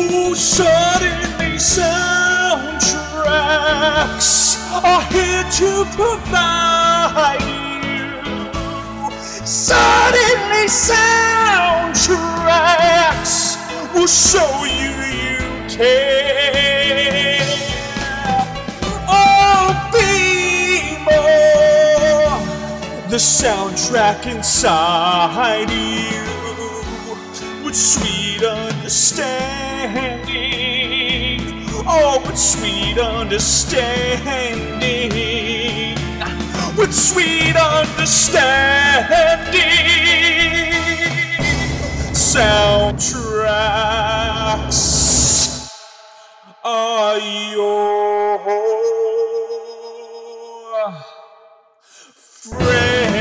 Ooh, suddenly soundtracks are here to provide you. Suddenly soundtracks will show you care. Oh, be more the soundtrack inside you with sweet understanding. Oh, with sweet understanding. With sweet understanding. Soundtracks are your friend.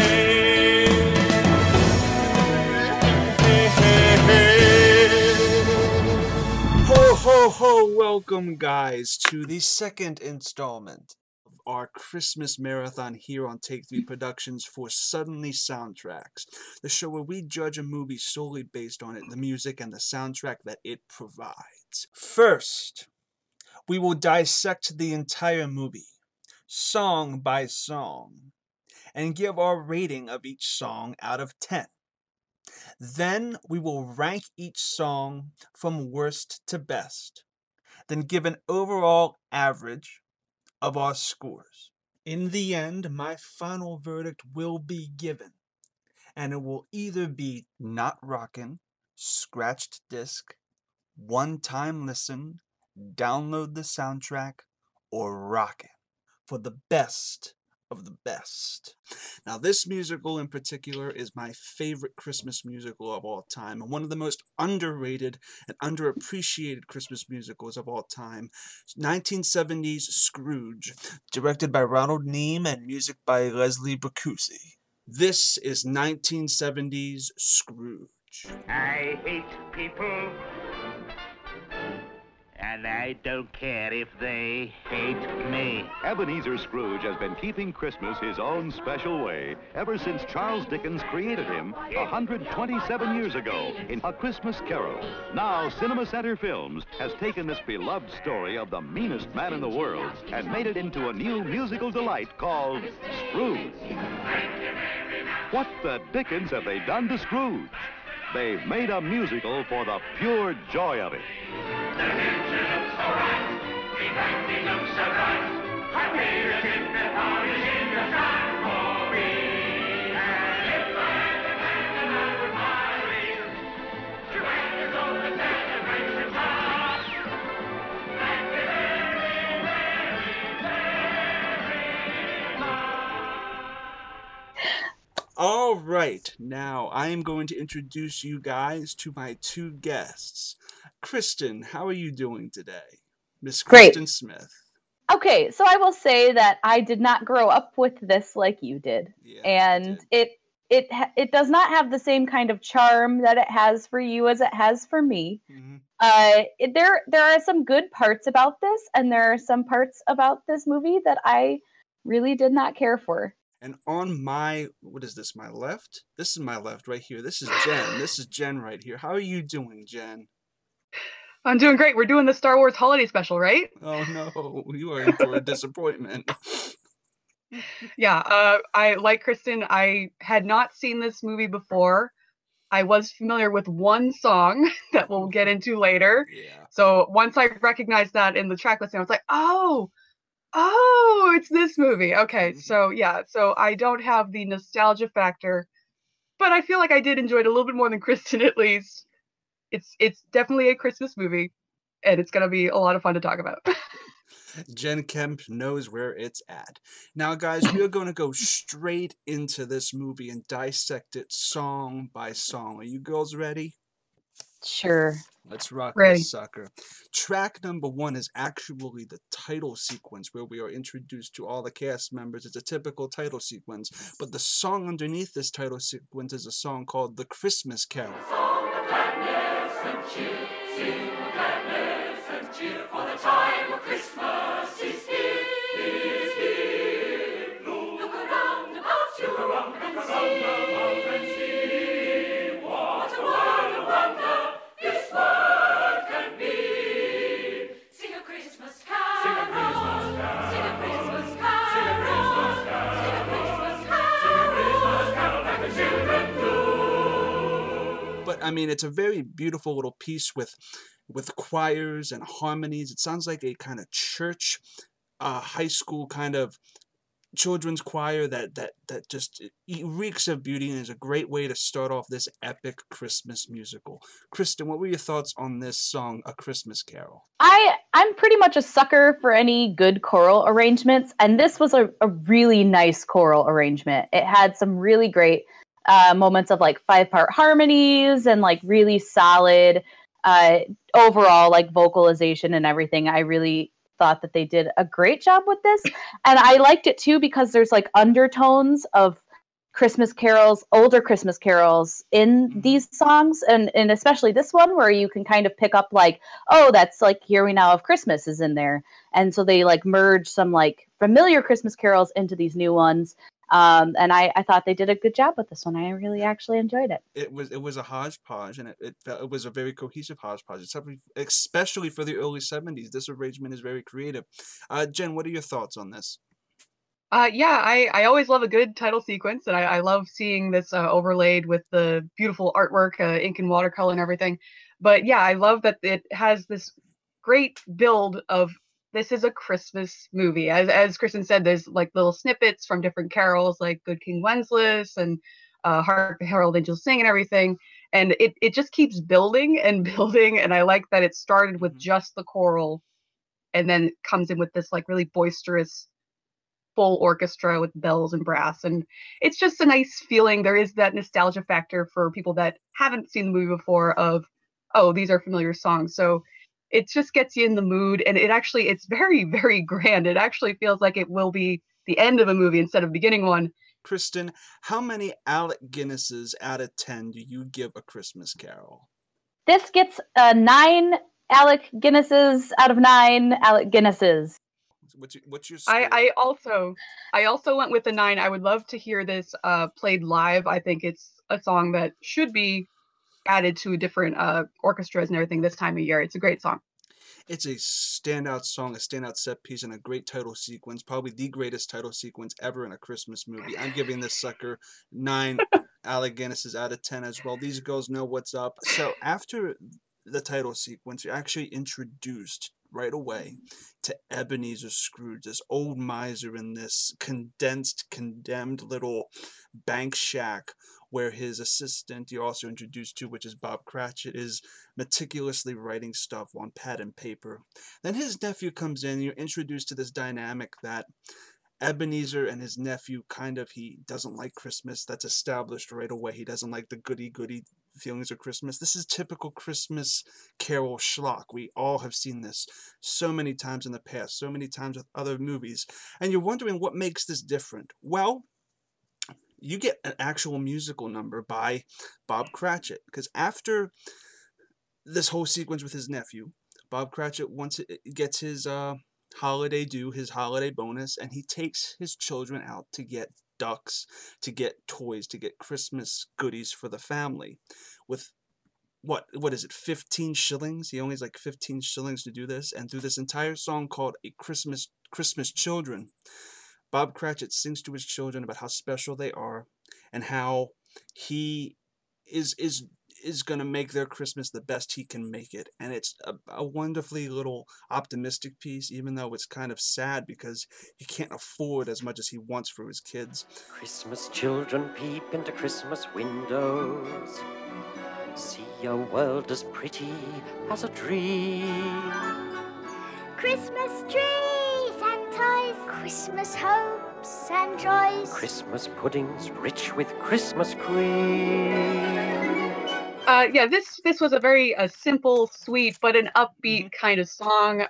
Ho, ho, ho, welcome guys to the second installment of our Christmas marathon here on Take 3 Productions for Suddenly Soundtracks, the show where we judge a movie solely based on the music and the soundtrack that it provides. First, we will dissect the entire movie, song by song, and give our rating of each song out of 10. Then we will rank each song from worst to best, then give an overall average of our scores. In the end, my final verdict will be given, and it will either be not rockin', scratched disc, one-time listen, download the soundtrack, or rockin' for the best of the best. Now, this musical in particular is my favorite Christmas musical of all time, and one of the most underrated and underappreciated Christmas musicals of all time. 1970s Scrooge, directed by Ronald Neame and music by Leslie Bricusse. This is 1970s Scrooge. I hate people, and I don't care if they hate me. Ebenezer Scrooge has been keeping Christmas his own special way ever since Charles Dickens created him 127 years ago in A Christmas Carol. Now, Cinema Center Films has taken this beloved story of the meanest man in the world and made it into a new musical delight called Scrooge. What the dickens have they done to Scrooge? They've made a musical for the pure joy of it. The picture looks so right, the acting looks so right. I feel as if the party's in the sun for me. And if I had the candle, I would buy reasons to act as though the celebration's on. Thank you very, very, very much. All right, now I am going to introduce you guys to my two guests. Kristen, how are you doing today? Miss Kristen Smith. Okay, so I will say that I did not grow up with this like you did. Yeah, and it does not have the same kind of charm that it has for you as it has for me. Mm-hmm. There are some good parts about this, and there are some parts about this movie that I really did not care for. And on my, what is this, my left? This is my left right here. This is Jen. This is Jen right here. How are you doing, Jen? I'm doing great. We're doing the Star Wars holiday special, right? Oh no, you are in for a disappointment. Yeah, I like Kristen. I had not seen this movie before. I was familiar with one song that we'll get into later. Yeah. So once I recognized that in the track listing, I was like, oh, it's this movie. Okay, so yeah, so I don't have the nostalgia factor, but I feel like I did enjoy it a little bit more than Kristen, at least. It's definitely a Christmas movie, and it's going to be a lot of fun to talk about. Jen Kemp knows where it's at. Now, guys, we are going to go straight into this movie and dissect it song by song. Are you girls ready? Sure. Let's rock Ready. this sucker. Track number 1 is actually the title sequence where we are introduced to all the cast members. It's a typical title sequence, but the song underneath this title sequence is a song called The Christmas Carol. And cheer, sing with gladness and cheer, for the time of Christmas is here, is here. Look around about you and see what a world of wonder this world can be. I mean, it's a very beautiful little piece with choirs and harmonies. It sounds like a kind of church, high school kind of children's choir that just reeks of beauty and is a great way to start off this epic Christmas musical. Kristen, what were your thoughts on this song, A Christmas Carol? I'm pretty much a sucker for any good choral arrangements, and this was a really nice choral arrangement. It had some really great moments of like 5-part harmonies and like really solid overall like vocalization and everything. I really thought that they did a great job with this, and I liked it too because there's like undertones of Christmas carols, older Christmas carols in these songs, and especially this one where you can kind of pick up like, oh, that's like Here We Now of Christmas is in there, and so they like merge some like familiar Christmas carols into these new ones. And I thought they did a good job with this one. I really actually enjoyed it. It was a hodgepodge, and it was a very cohesive hodgepodge, especially for the early 70s. This arrangement is very creative. Jen, what are your thoughts on this? Yeah, I always love a good title sequence, and I love seeing this overlaid with the beautiful artwork, ink and watercolor and everything. But yeah, I love that it has this great build of this is a Christmas movie. As Kristen said, there's like little snippets from different carols, like Good King Wenceslas and Hark the Herald Angels Sing and everything. And it just keeps building and building. And I like that it started with just the choral and then comes in with this like really boisterous full orchestra with bells and brass. And it's just a nice feeling. There is that nostalgia factor for people that haven't seen the movie before of, oh, these are familiar songs. So it just gets you in the mood, and it's very, very grand. It actually feels like it will be the end of a movie instead of beginning one. Kristen, how many Alec Guinnesses out of 10 do you give A Christmas Carol? This gets 9 Alec Guinnesses out of 9 Alec Guinnesses. What's your score? I also went with a 9. I would love to hear this played live. I think it's a song that should be added to different orchestras and everything this time of year. It's a great song. It's a standout song, a standout set piece, and a great title sequence. Probably the greatest title sequence ever in a Christmas movie. I'm giving this sucker 9 Alec Guinnesses out of 10 as well. These girls know what's up. So after the title sequence, you're actually introduced right away to Ebenezer Scrooge, this old miser in this condensed, condemned little bank shack where his assistant, you're also introduced to, which is Bob Cratchit, is meticulously writing stuff on pad and paper. Then his nephew comes in, and you're introduced to this dynamic that Ebenezer and his nephew he doesn't like Christmas. That's established right away. He doesn't like the goody-goody feelings of Christmas. This is typical Christmas Carol schlock. We all have seen this so many times in the past, so many times with other movies. And you're wondering what makes this different. Well, you get an actual musical number by Bob Cratchit, because after this whole sequence with his nephew, Bob Cratchit gets his holiday due, his holiday bonus, and he takes his children out to get ducks, to get toys, to get Christmas goodies for the family. With what is it, 15 shillings? He only has like 15 shillings to do this, and through this entire song called A Christmas Children, Bob Cratchit sings to his children about how special they are and how he is going to make their Christmas the best he can make it. And it's a wonderfully little optimistic piece, even though it's kind of sad because he can't afford as much as he wants for his kids. Christmas children peep into Christmas windows, see a world as pretty as a dream. Christmas trees and toys, Christmas hopes and joys, Christmas puddings rich with Christmas cream. Yeah, this was a very simple, sweet, but an upbeat kind of song.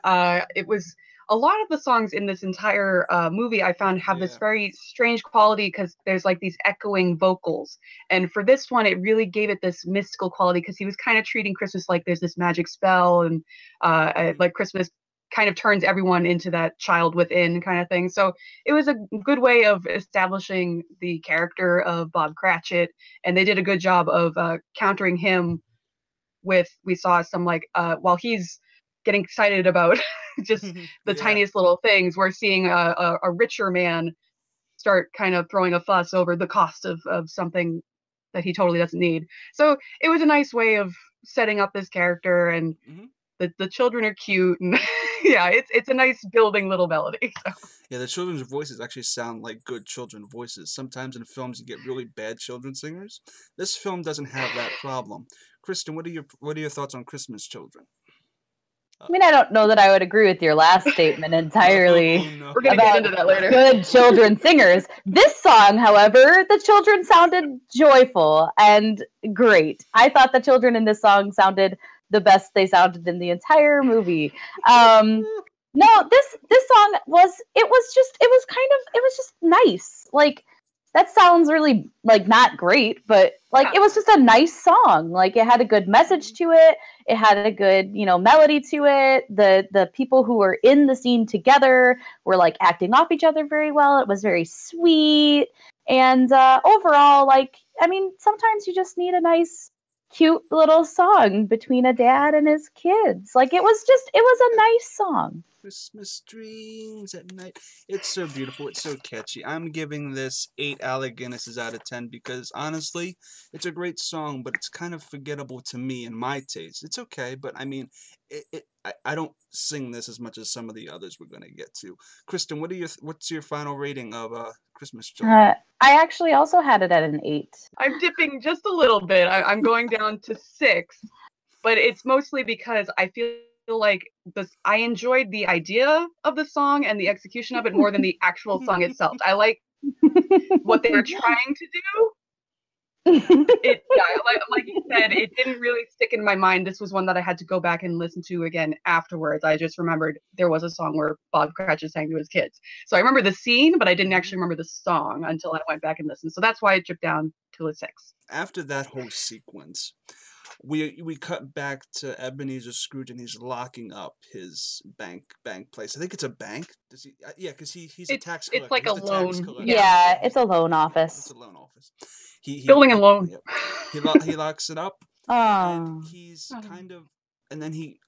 It was a lot of the songs in this entire movie I found have this very strange quality because there's like these echoing vocals. And for this one, it really gave it this mystical quality because he was kind of treating Christmas like there's this magic spell and like Christmas kind of turns everyone into that child within kind of thing. So it was a good way of establishing the character of Bob Cratchit, and they did a good job of countering him with, we saw some like, while he's getting excited about just the tiniest little things, we're seeing a richer man start kind of throwing a fuss over the cost of something that he totally doesn't need. So it was a nice way of setting up this character, and the children are cute, and yeah, it's a nice building little melody. So. Yeah, the children's voices actually sound like good children voices. Sometimes in films you get really bad children singers. This film doesn't have that problem. Kristen, what are your thoughts on Christmas children? I mean, I don't know that I would agree with your last statement entirely. No. We're going to get into that later. Good children singers. This song, however, the children sounded joyful and great. I thought the children in this song sounded the best they sounded in the entire movie. No, this song was just nice. Like, that sounds really, like, not great, but, like, it was just a nice song. Like, it had a good message to it. It had a good, melody to it. The people who were in the scene together were, like, acting off each other very well. It was very sweet. And overall, like, I mean, sometimes you just need a nice, cute little song between a dad and his kids. Like, it was a nice song. Christmas dreams at night. It's so beautiful. It's so catchy. I'm giving this 8 Alec Guinnesses out of 10 because, honestly, it's a great song, but it's kind of forgettable to me in my taste. It's okay, but, I mean, I don't sing this as much as some of the others we're going to get to. Kristen, what's your final rating of Christmas Children? I actually also had it at an 8. I'm dipping just a little bit. I'm going down to 6, but it's mostly because I feel like I enjoyed the idea of the song and the execution of it more than the actual song itself. I like what they were trying to do. Like you said, it didn't really stick in my mind. This was one that I had to go back and listen to again afterwards. I just remembered there was a song where Bob Cratchit sang to his kids. So I remember the scene, but I didn't actually remember the song until I went back and listened. So that's why it dropped down to a 6. After that whole sequence, we cut back to Ebenezer Scrooge, and he's locking up his bank place. I think it's a bank. Does he? Yeah, because he's a tax collector. It's like a loan. Yeah, it's a loan office. It's a loan office. Building a loan. He locks it up. And he's and then he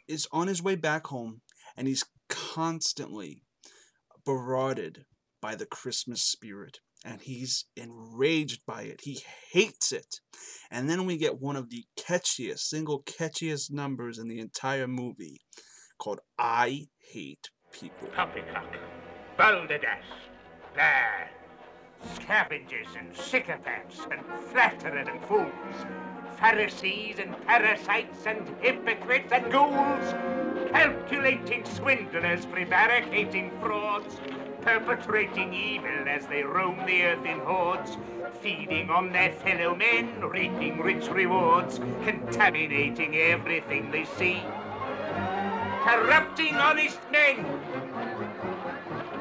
is on his way back home, and he's constantly barraged by the Christmas spirit. And he's enraged by it. He hates it. And then we get one of the single catchiest numbers in the entire movie, called I Hate People. Poppycock, balderdash, blah, scavengers and sycophants and flatterers and fools, Pharisees and parasites and hypocrites and ghouls, calculating swindlers, prevaricating frauds, perpetrating evil as they roam the earth in hordes, feeding on their fellow men, reaping rich rewards, contaminating everything they see, corrupting honest men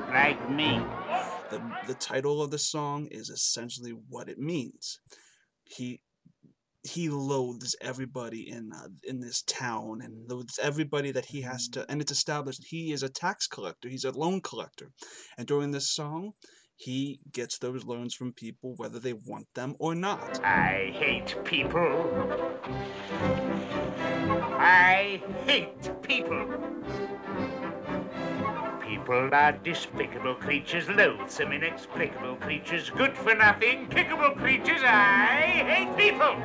like me. The title of the song is essentially what it means. He loathes everybody in this town, and loathes everybody that he has to, and it's established that he is a tax collector, he's a loan collector. And during this song, he gets those loans from people whether they want them or not. I hate people. I hate people. People are despicable creatures, loathsome, inexplicable creatures, good for nothing, kickable creatures. I hate people.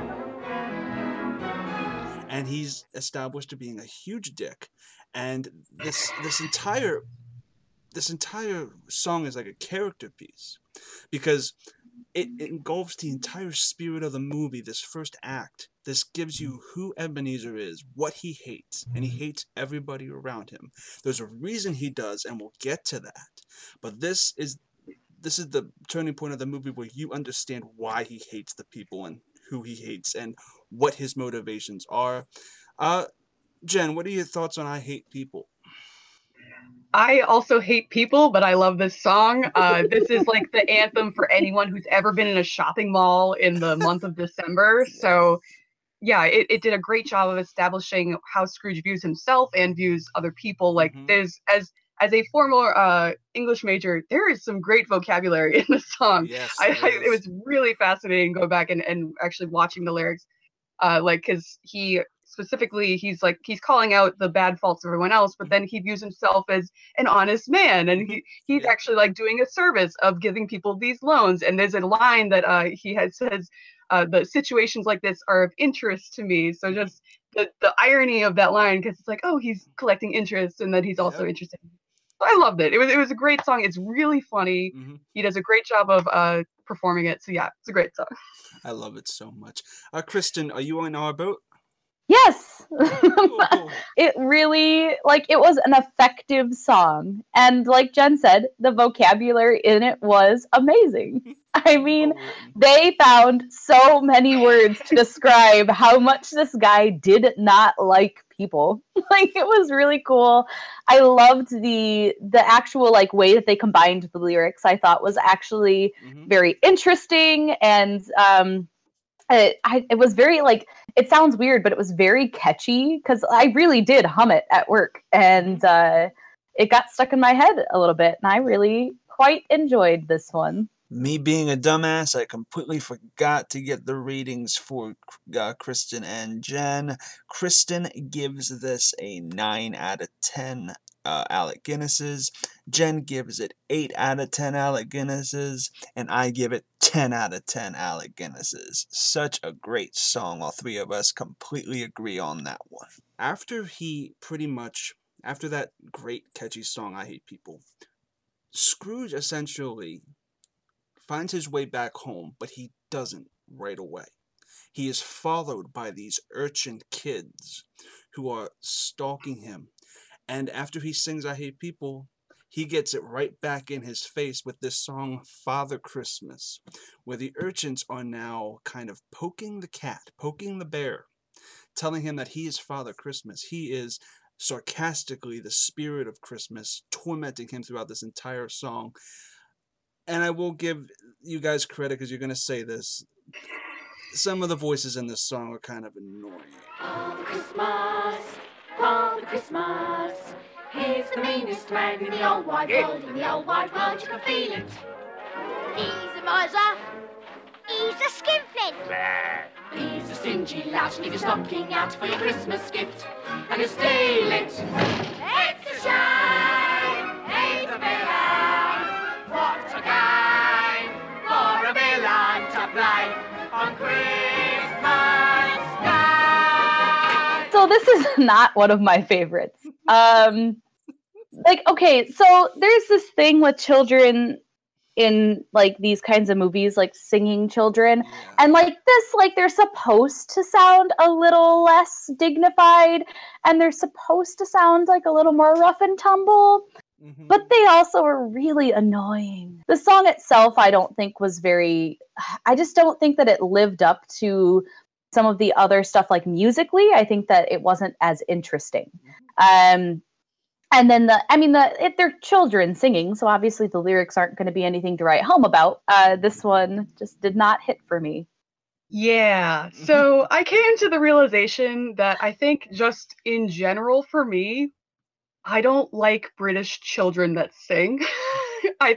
And he's established to being a huge dick, and this entire song is like a character piece, because it engulfs the entire spirit of the movie. This first act, this gives you who Ebenezer is, what he hates, and he hates everybody around him. There's a reason he does, and we'll get to that. But this is the turning point of the movie where you understand why he hates the people and who he hates and what his motivations are. Jen, what are your thoughts on I Hate People? I also hate people, but I love this song. This is like the anthem for anyone who's ever been in a shopping mall in the month of December. So yeah, it did a great job of establishing how Scrooge views himself and views other people. Like there's, as a former English major, there is some great vocabulary in the song. Yes, it was really fascinating going back and actually watching the lyrics. Because specifically, he's calling out the bad faults of everyone else, but then he views himself as an honest man, and he's actually like doing a service of giving people these loans. And there's a line that says, the situations like this are of interest to me. So just the irony of that line, because it's like, oh, he's collecting interest, and then he's also interested. I loved it. It was a great song. It's really funny. He does a great job of performing it. So yeah, it's a great song. I love it so much. Kristen, are you on our boat? Yes. Oh. It really, it was an effective song. And like Jen said, the vocabulary in it was amazing. I mean, they found so many words to describe how much this guy did not like people. It was really cool. I loved the actual way that they combined the lyrics. I thought was actually very interesting, and it was very it sounds weird, but it was very catchy, because I really did hum it at work, and it got stuck in my head a little bit, and I really quite enjoyed this one. Me being a dumbass, I completely forgot to get the ratings for Kristen and Jen. Kristen gives this a 9 out of 10 Alec Guinnesses. Jen gives it 8 out of 10 Alec Guinnesses. And I give it 10 out of 10 Alec Guinnesses. Such a great song. All three of us completely agree on that one. After that great catchy song, I Hate People, Scrooge essentially finds his way back home, but he doesn't right away. He is followed by these urchin kids who are stalking him. And after he sings I Hate People, he gets it right back in his face with this song Father Christmas, where the urchins are now kind of poking the cat, poking the bear, telling him that he is Father Christmas. He is sarcastically the spirit of Christmas, tormenting him throughout this entire song. And I will give you guys credit, because you're going to say this. Some of the voices in this song are kind of annoying. Father Christmas, Father Christmas, he's the meanest man in the old wide world. In the old wide world, you can feel it. He's a miser. He's a skinflint. He's a stingy lout, leave your stocking out for your Christmas gift, and he'll steal it. It's a shame, he's a villain. What a game for a villain to play on Christmas Day. So this is not one of my favorites. Okay, so there's this thing with children in these kinds of movies, singing children, and they're supposed to sound a little less dignified, and they're supposed to sound a little more rough and tumble, but they also are really annoying. The song itself, I don't think I just don't think that it lived up to some of the other stuff, musically. I think that it wasn't as interesting. And then they're children singing, so obviously the lyrics aren't going to be anything to write home about. This one just did not hit for me. Yeah, so I came to the realization that I think just in general for me, I don't like British children that sing.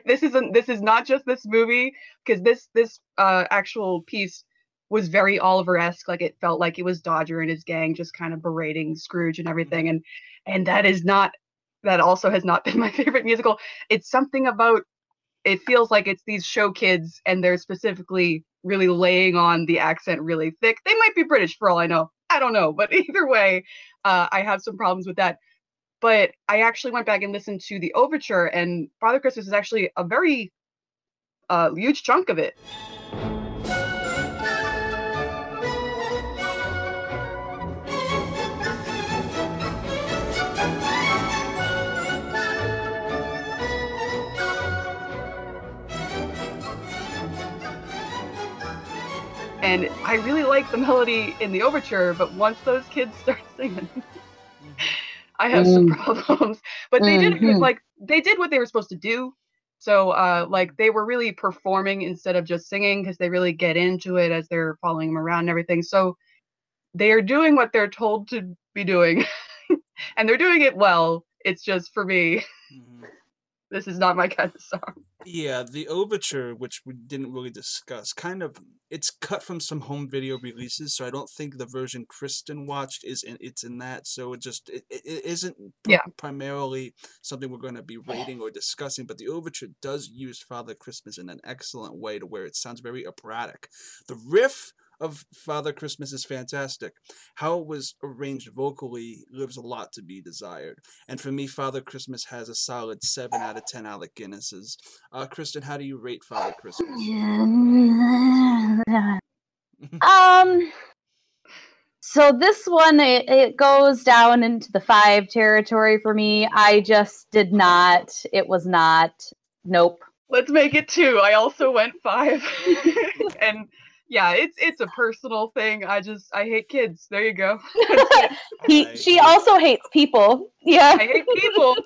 This is not just this movie, because this actual piece was very Oliver-esque. It felt like it was Dodger and his gang just kind of berating Scrooge and everything, and that also has not been my favorite musical. It's something about, it feels like it's these show kids, and they're specifically really laying on the accent really thick. They might be British for all I know. I don't know. But either way, I have some problems with that. But I actually went back and listened to the overture, and Father Christmas is actually a very huge chunk of it. And I really like the melody in the overture, but once those kids start singing, I have some problems. But they did they did what they were supposed to do. So they were really performing instead of just singing, because they really get into it as they're following them around and everything. So they are doing what they're told to be doing, and they're doing it well. It's just, for me, This is not my kind of song. Yeah, the overture, which we didn't really discuss, it's cut from some home video releases, so I don't think the version Kristen watched it's in that, so it isn't primarily something we're going to be rating or discussing, but the overture does use Father Christmas in an excellent way to where it sounds very operatic. The riff of Father Christmas is fantastic. How it was arranged vocally leaves a lot to be desired. And for me, Father Christmas has a solid 7 out of 10 Alec Guinnesses. Kristen, how do you rate Father Christmas? So this one, it goes down into the 5 territory for me. I just did not. It was not. Nope. Let's make it 2. I also went 5. And yeah, it's a personal thing. I hate kids. There you go. She also hates people. Yeah. I hate people.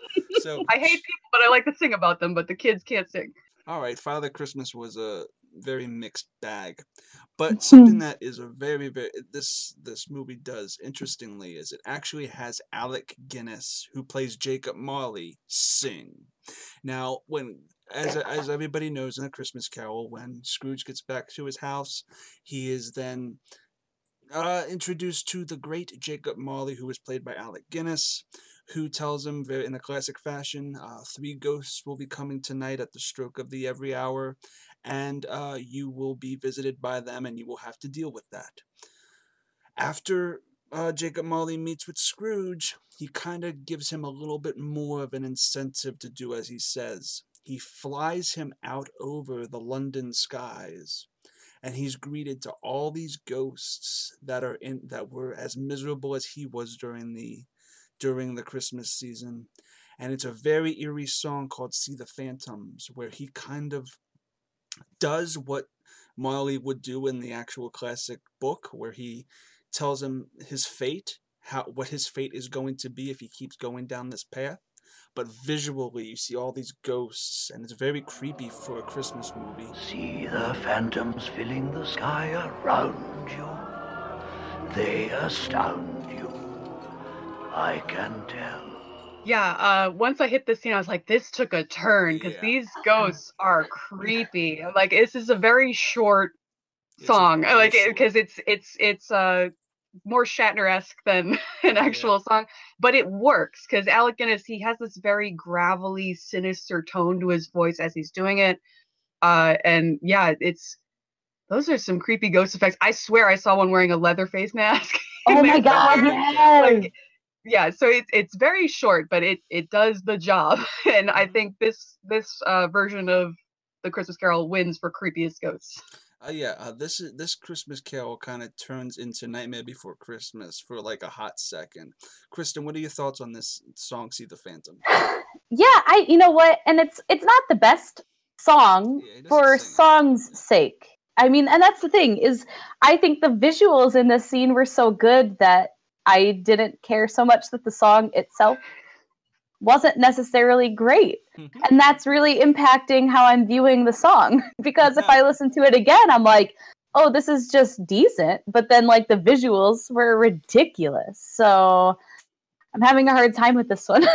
I hate people, but I like to sing about them, but the kids can't sing. All right, Father Christmas was a very mixed bag. But something that is a very, very this movie does interestingly is it actually has Alec Guinness, who plays Jacob Marley, sing. Now, as everybody knows in A Christmas Carol, when Scrooge gets back to his house, he is then introduced to the great Jacob Marley, who is played by Alec Guinness, who tells him in a classic fashion, 3 ghosts will be coming tonight at the stroke of the every hour, and you will be visited by them, and you will have to deal with that. After Jacob Marley meets with Scrooge, he kind of gives him a little bit more of an incentive to do as he says. He flies him out over the London skies, and he's greeted to all these ghosts that were as miserable as he was during the Christmas season. And it's a very eerie song called See the Phantoms, where he kind of does what Marley would do in the actual classic book, where he tells him his fate, what his fate is going to be if he keeps going down this path. But visually, you see all these ghosts, and it's very creepy for a Christmas movie. See the phantoms filling the sky around you. They astound you. I can tell. Yeah, once I hit this scene, I was like, this took a turn, because these ghosts are creepy. Like, this is a very short song. Because it's more Shatner-esque than an actual song, but it works because Alec Guinness, he has this very gravelly, sinister tone to his voice as he's doing it, and yeah, those are some creepy ghost effects. I swear I saw one wearing a leather face mask. Oh my god! Yes. Yeah, so it's very short, but it does the job, and I think this version of the Christmas Carol wins for creepiest ghosts. This Christmas Carol kind of turns into Nightmare Before Christmas for like a hot second. Kristen, what are your thoughts on this song, See the Phantom? Yeah, you know what, and it's not the best song for song's sake. I mean, and that's the thing, is I think the visuals in this scene were so good that I didn't care so much that the song itself wasn't necessarily great. And that's really impacting how I'm viewing the song. Because if I listen to it again, I'm like, oh, this is just decent. But then, like, the visuals were ridiculous. So I'm having a hard time with this one,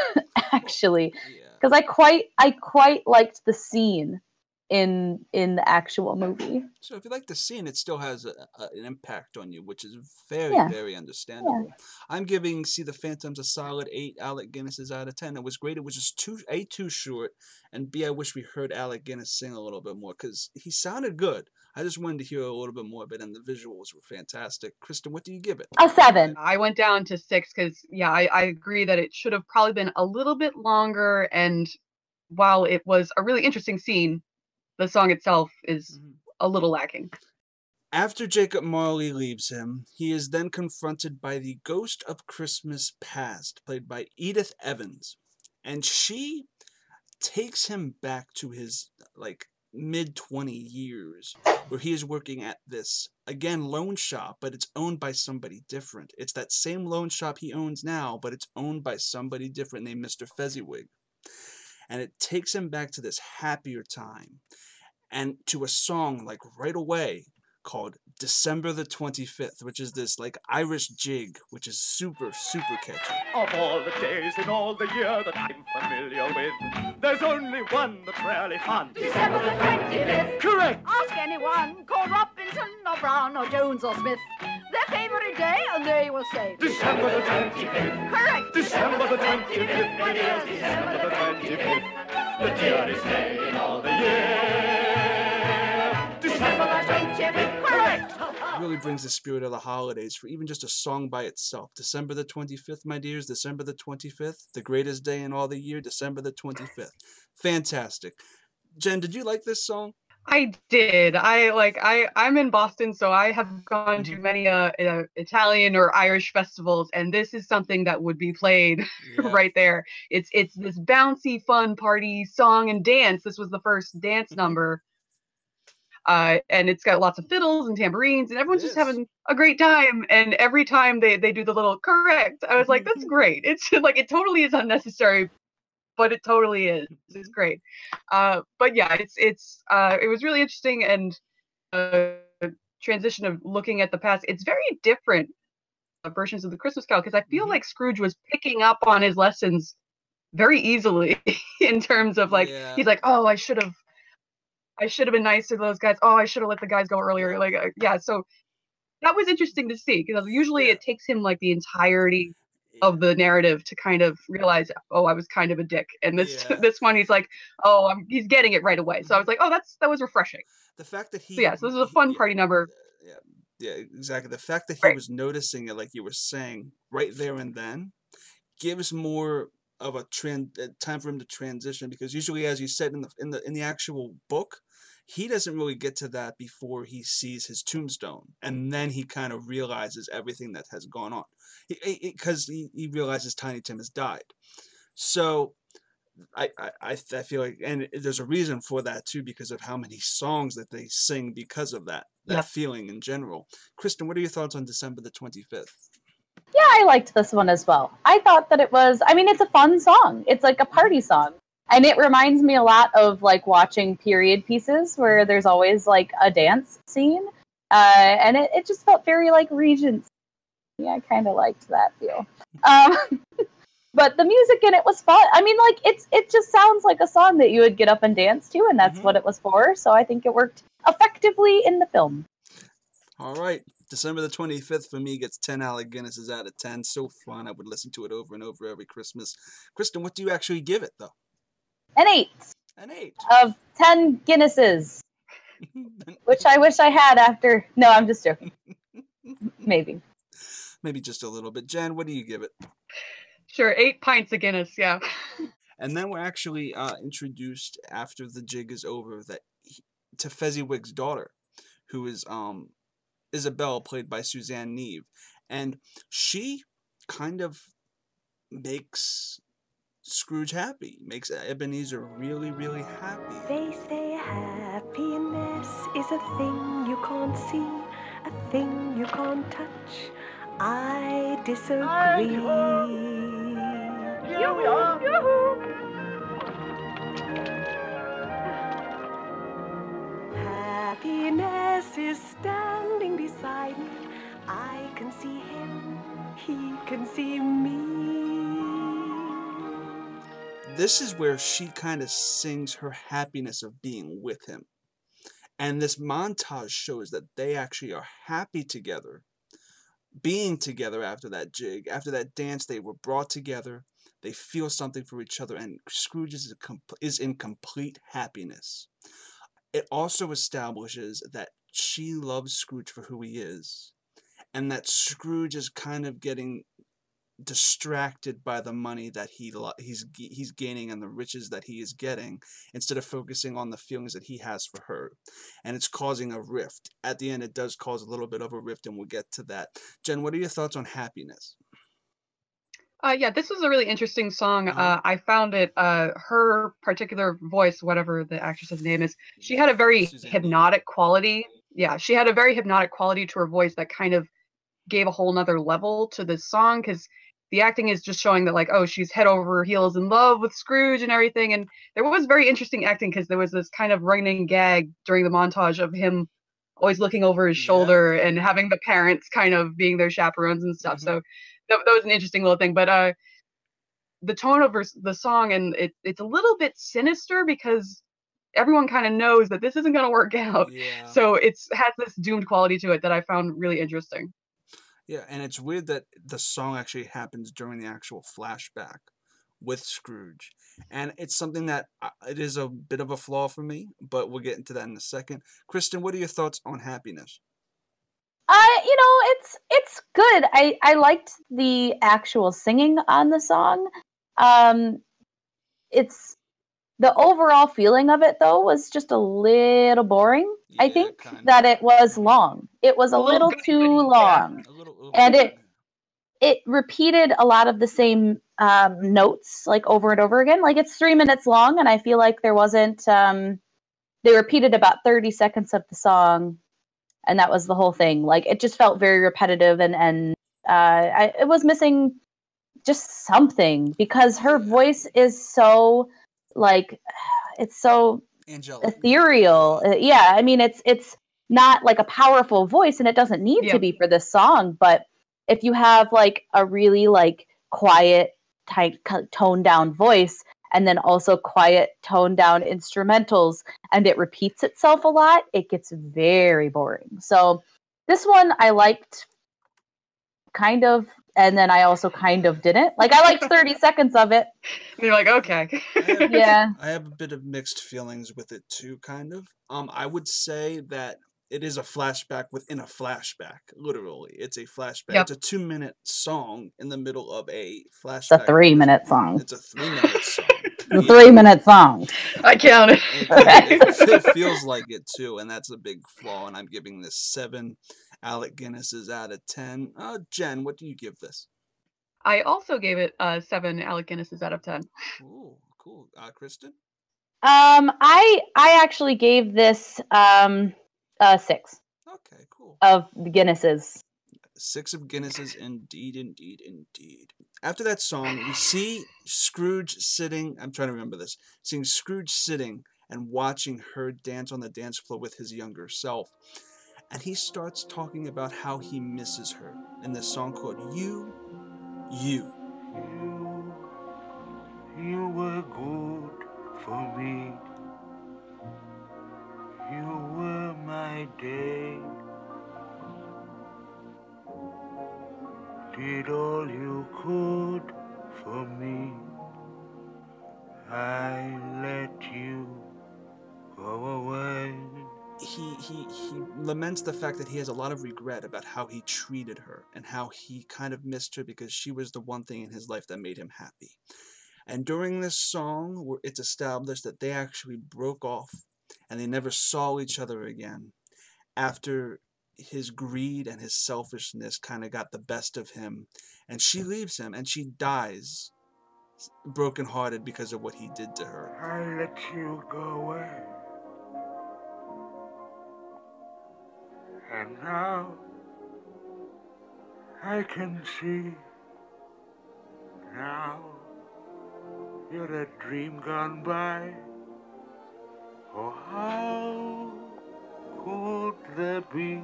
actually. Because I quite liked the scene in the actual movie. So if you like the scene, it still has an impact on you, which is very, very understandable. Yeah. I'm giving See the Phantoms a solid 8 Alec Guinnesses out of 10. It was great. It was just too short, and B, I wish we heard Alec Guinness sing a little bit more, because he sounded good. I just wanted to hear a little bit more of it, and the visuals were fantastic. Kristen, what do you give it? A 7. I went down to 6 because, yeah, I agree that it should have probably been a little bit longer, and while it was a really interesting scene, the song itself is a little lacking. After Jacob Marley leaves him, he is then confronted by the ghost of Christmas Past, played by Edith Evans. And she takes him back to his, like, mid-20 years, where he is working at this, again, loan shop, but it's owned by somebody different. It's that same loan shop he owns now, but it's owned by somebody different named Mr. Fezziwig. And it takes him back to this happier time, and to a song, like, right away, called December the 25th, which is this like Irish jig, which is super, super catchy. Of all the days in all the year that I'm familiar with, there's only one that's really fun. December the 25th. Correct. Ask anyone, call Robinson or Brown or Jones or Smith, their favorite day, and they will say December the 25th. Correct. December the 25th. It is December the 25th. The dearest day in all the year. December the 25th. Correct. It really brings the spirit of the holidays for even just a song by itself. December the 25th, my dears. December the 25th. The greatest day in all the year. December the 25th. Fantastic. Jen, did you like this song? I did. I'm in Boston, so I have gone to many Italian or Irish festivals, and this is something that would be played right there. It's this bouncy, fun party song and dance. This was the first dance number. And it's got lots of fiddles and tambourines, and everyone's just having a great time. And every time they do the little correct, I was like, that's great. It's like, it totally is unnecessary, but it totally is. It's great. But yeah, it was really interesting, and transition of looking at the past. It's very different versions of the Christmas Carol, because I feel like Scrooge was picking up on his lessons very easily in terms of like, he's like, oh, I should have been nicer to those guys. Oh, I should have let the guys go earlier. Like, yeah. So that was interesting to see, because usually it takes him like the entirety of the narrative to kind of realize, oh, I was kind of a dick. And this one, he's like, oh, he's getting it right away. So I was like, oh, that was refreshing. The fact that he, so this is a fun party number. Yeah, exactly. The fact that he was noticing it, like you were saying, right there and then, gives more of a time for him to transition, because usually, as you said in the actual book, he doesn't really get to that before he sees his tombstone, and then he kind of realizes everything that has gone on, because he realizes Tiny Tim has died. So I feel like, and there's a reason for that too, because of how many songs that they sing because of that feeling in general. Kristen, what are your thoughts on December the 25th? Yeah, I liked this one as well. I thought that it was, I mean, it's a fun song. It's like a party song. And it reminds me a lot of like watching period pieces where there's always like a dance scene. And it just felt very like Regents. Yeah, I kind of liked that feel. But the music in it was fun. I mean, like, it just sounds like a song that you would get up and dance to, and that's what it was for. So I think it worked effectively in the film. All right. December the 25th for me gets 10 Alec Guinnesses out of 10. So fun. I would listen to it over and over every Christmas. Kristen, what do you actually give it, though? An 8. An 8. Of 10 Guinnesses. Which I wish I had after... No, I'm just joking. Maybe. Maybe just a little bit. Jen, what do you give it? Sure, 8 pints of Guinness, yeah. And then we're actually introduced, after the jig is over, to Fezziwig's daughter, who is... Isabel, played by Suzanne Neve, and she kind of makes Scrooge happy, makes Ebenezer really, really happy. They say happiness is a thing you can't see, a thing you can't touch. I disagree. Happiness is standing beside me. I can see him, he can see me. This is where she kind of sings her happiness of being with him. And this montage shows that they actually are happy together, being together after that jig, after that dance. They were brought together, they feel something for each other, and Scrooge is in complete happiness. It also establishes that she loves Scrooge for who he is, and that Scrooge is kind of getting distracted by the money that he's gaining and the riches that he is getting, instead of focusing on the feelings that he has for her. And it's causing a rift. At the end, it does cause a little bit of a rift, and we'll get to that. Jen, what are your thoughts on Happiness? Yeah, this was a really interesting song. I found it, her particular voice, whatever the actress's name is, she had a very hypnotic quality. Yeah, she had a very hypnotic quality to her voice that kind of gave a whole nother level to this song, because the acting is just showing that, like, oh, she's head over heels in love with Scrooge and everything. And there was very interesting acting, because there was this kind of running gag during the montage of him always looking over his shoulder and having the parents kind of being their chaperones and stuff. So that was an interesting little thing. But the tone of the song, and it's a little bit sinister because everyone kind of knows that this isn't going to work out. Yeah. So has this doomed quality to it that I found really interesting. Yeah, and it's weird that the song actually happens during the actual flashback with Scrooge. And it's something that it is a bit of a flaw for me, but we'll get into that in a second. Kristen, what are your thoughts on Happiness? You know, it's good. I liked the actual singing on the song. It's the overall feeling of it though was just a little boring. I think that it was long. It was a little too long. And it repeated a lot of the same notes like over and over again. Like it's 3 minutes long, and I feel like there wasn't they repeated about 30 seconds of the song, and that was the whole thing. Like it just felt very repetitive, and it was missing just something, because her voice is so like it's so angelic, ethereal. Yeah, I mean it's not like a powerful voice, and it doesn't need to be for this song. But if you have like a really like quiet, tight, toned down voice, and then also quiet, toned down instrumentals, and it repeats itself a lot, it gets very boring. So this one I liked kind of, and then I also kind of didn't. Like I liked 30 seconds of it. And you're like, okay. Yeah. I have a bit of mixed feelings with it too, kind of. I would say that it is a flashback within a flashback, literally. It's a flashback. Yep. It's a 2-minute song in the middle of a flashback. It's a 3-minute song. It's a 3-minute song. It's a 3-minute song. I counted. It feels like it too, and that's a big flaw, and I'm giving this 7 Alec Guinnesses out of 10. Jen, what do you give this? I also gave it 7 Alec Guinnesses out of 10. Ooh, cool. Kristen? I actually gave this 6. Okay, cool. Of the Guinnesses. 6 of Guinnesses, indeed, indeed, indeed. After that song, we see Scrooge sitting. I'm trying to remember this. Seeing Scrooge sitting and watching her dance on the dance floor with his younger self. And he starts talking about how he misses her in this song called You. You were good for me. You were my day. Did all you could for me. I let you go away. He laments the fact that he has a lot of regret about how he treated her and how he kind of missed her because she was the one thing in his life that made him happy. And during this song, it's established that they actually broke off and they never saw each other again after his greed and his selfishness kind of got the best of him. And she leaves him and she dies brokenhearted because of what he did to her. I let you go away. And now I can see. Now you're a dream gone by. Oh, how could there be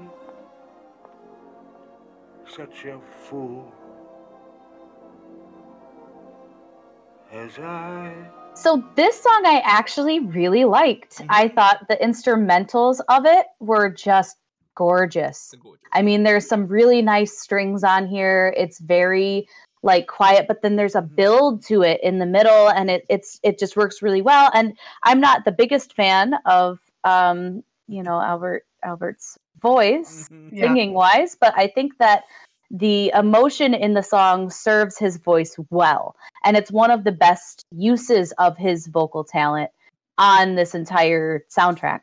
such a fool as I? So this song I actually really liked. I thought the instrumentals of it were just gorgeous. I mean, there's some really nice strings on here. It's very like quiet, but then there's a build to it in the middle, and it just works really well. And I'm not the biggest fan of Albert's voice singing wise, but I think that the emotion in the song serves his voice well, and it's one of the best uses of his vocal talent on this entire soundtrack.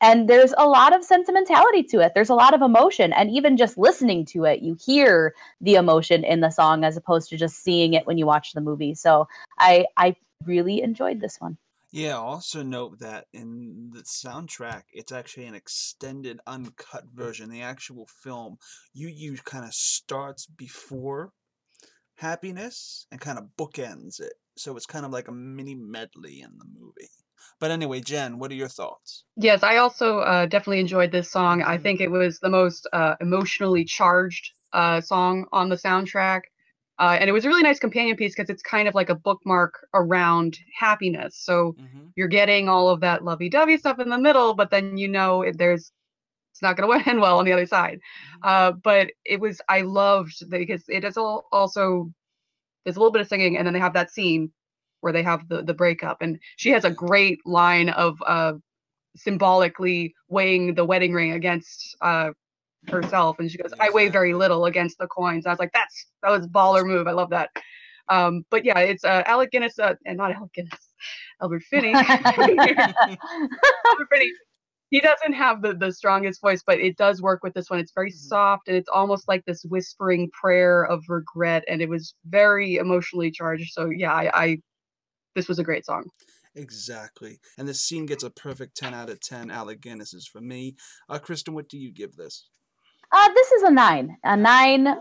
And there's a lot of sentimentality to it. There's a lot of emotion. And even just listening to it, you hear the emotion in the song as opposed to just seeing it when you watch the movie. So I really enjoyed this one. Yeah, also note that in the soundtrack, it's actually an extended, uncut version. The actual film, you kind of starts before Happiness and kind of bookends it. so it's kind of like a mini medley in the movie. But anyway, Jen, what are your thoughts? Yes, I also definitely enjoyed this song. I think it was the most emotionally charged song on the soundtrack. And it was a really nice companion piece because it's kind of like a bookmark around happiness. So you're getting all of that lovey-dovey stuff in the middle, but then it's not going to end well on the other side. But I loved because it is also, there's a little bit of singing, and then they have that scene where they have the breakup, and she has a great line of symbolically weighing the wedding ring against herself, and she goes, "I weigh very little against the coins." I was like, that was a baller move. I love that. But yeah, it's Alec Guinness, and not Alec Guinness, Albert Finney. Albert Finney. He doesn't have the strongest voice, but it does work with this one. It's very soft, and it's almost like this whispering prayer of regret, and it was very emotionally charged. So yeah, this was a great song. Exactly. And this scene gets a perfect 10 out of 10 Alec Guinnesses for me. Kristen, what do you give this? This is a 9. A 9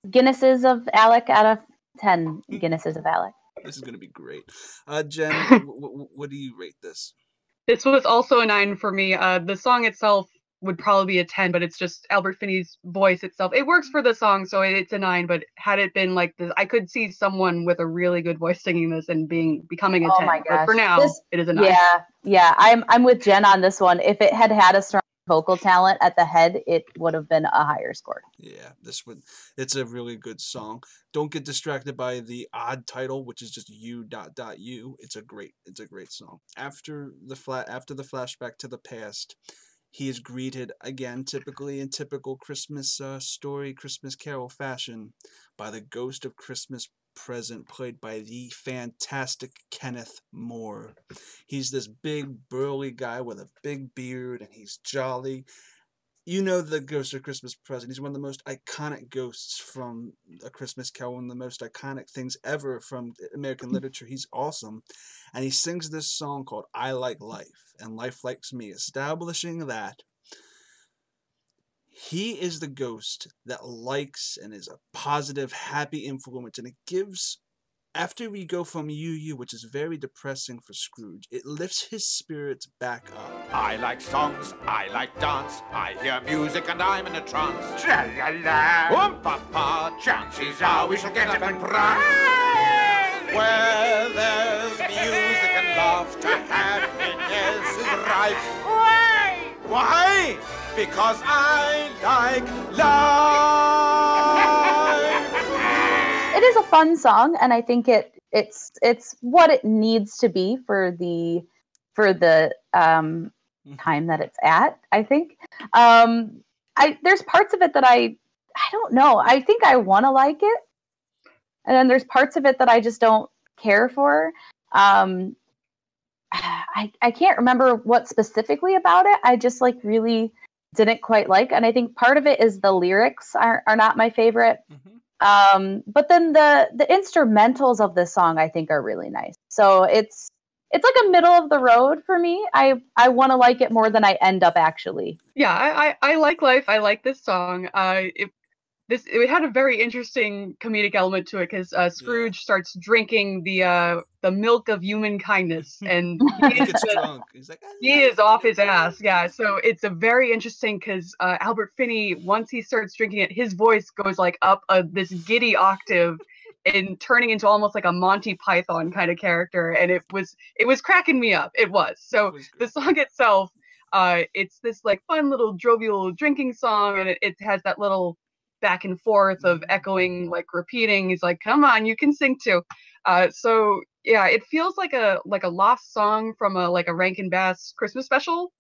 Guinnesses of Alec out of 10 Guinnesses of Alec. This is going to be great. Jen, what do you rate this? This was also a 9 for me. The song itself would probably be a 10, but it's just Albert Finney's voice itself. It works for the song, so it's a 9, but had it been like this, I could see someone with a really good voice singing this and becoming a 10. My gosh. But for now, it is a 9. Yeah, I'm with Jen on this one. If it had a strong vocal talent at the head, it would have been a higher score. Yeah, it's a really good song. Don't get distracted by the odd title, which is just U.U. It's a great song. After the flashback to the past, he is greeted again, typically in typical Christmas Christmas Carol fashion, by the ghost of Christmas Present, played by the fantastic Kenneth Moore. He's this big, burly guy with a big beard, and he's jolly. You know the Ghost of Christmas Present. He's one of the most iconic ghosts from A Christmas Carol, one of the most iconic things ever from American literature. He's awesome. And he sings this song called I Like Life, and Life Likes Me, establishing that he is the ghost that likes and is a positive, happy influence. And it gives, after we go from UU, which is very depressing for Scrooge, it lifts his spirits back up. I like songs, I like dance, I hear music and I'm in a trance. Tra-la-la, pa-pa, chances are we shall get up and prance. Where there's music and laughter, happiness is rife. Why? Why? Because I like life. It is a fun song, and I think it's what it needs to be for the time that it's at. I think there's parts of it that I don't know. I think I want to like it, and then there's parts of it that I just don't care for. I can't remember what specifically about it. I just really didn't quite like, and I think part of it is the lyrics are not my favorite. But then the instrumentals of this song I think are really nice. So it's like a middle of the road for me. I want to like it more than I end up actually. Yeah, I like Life. I like this song. It had a very interesting comedic element to it because Scrooge starts drinking the milk of human kindness, and he gets drunk. He's like, he is off his ass. Yeah, so it's a very interesting because Albert Finney, once he starts drinking it, his voice goes up this giddy octave, and turning into almost like a Monty Python kind of character, and it was cracking me up. It was. So the song itself, it's this fun little jovial drinking song, and it has that little back and forth of echoing, repeating. He's like, come on, you can sing too. So yeah, it feels like a lost song from a Rankin Bass Christmas special,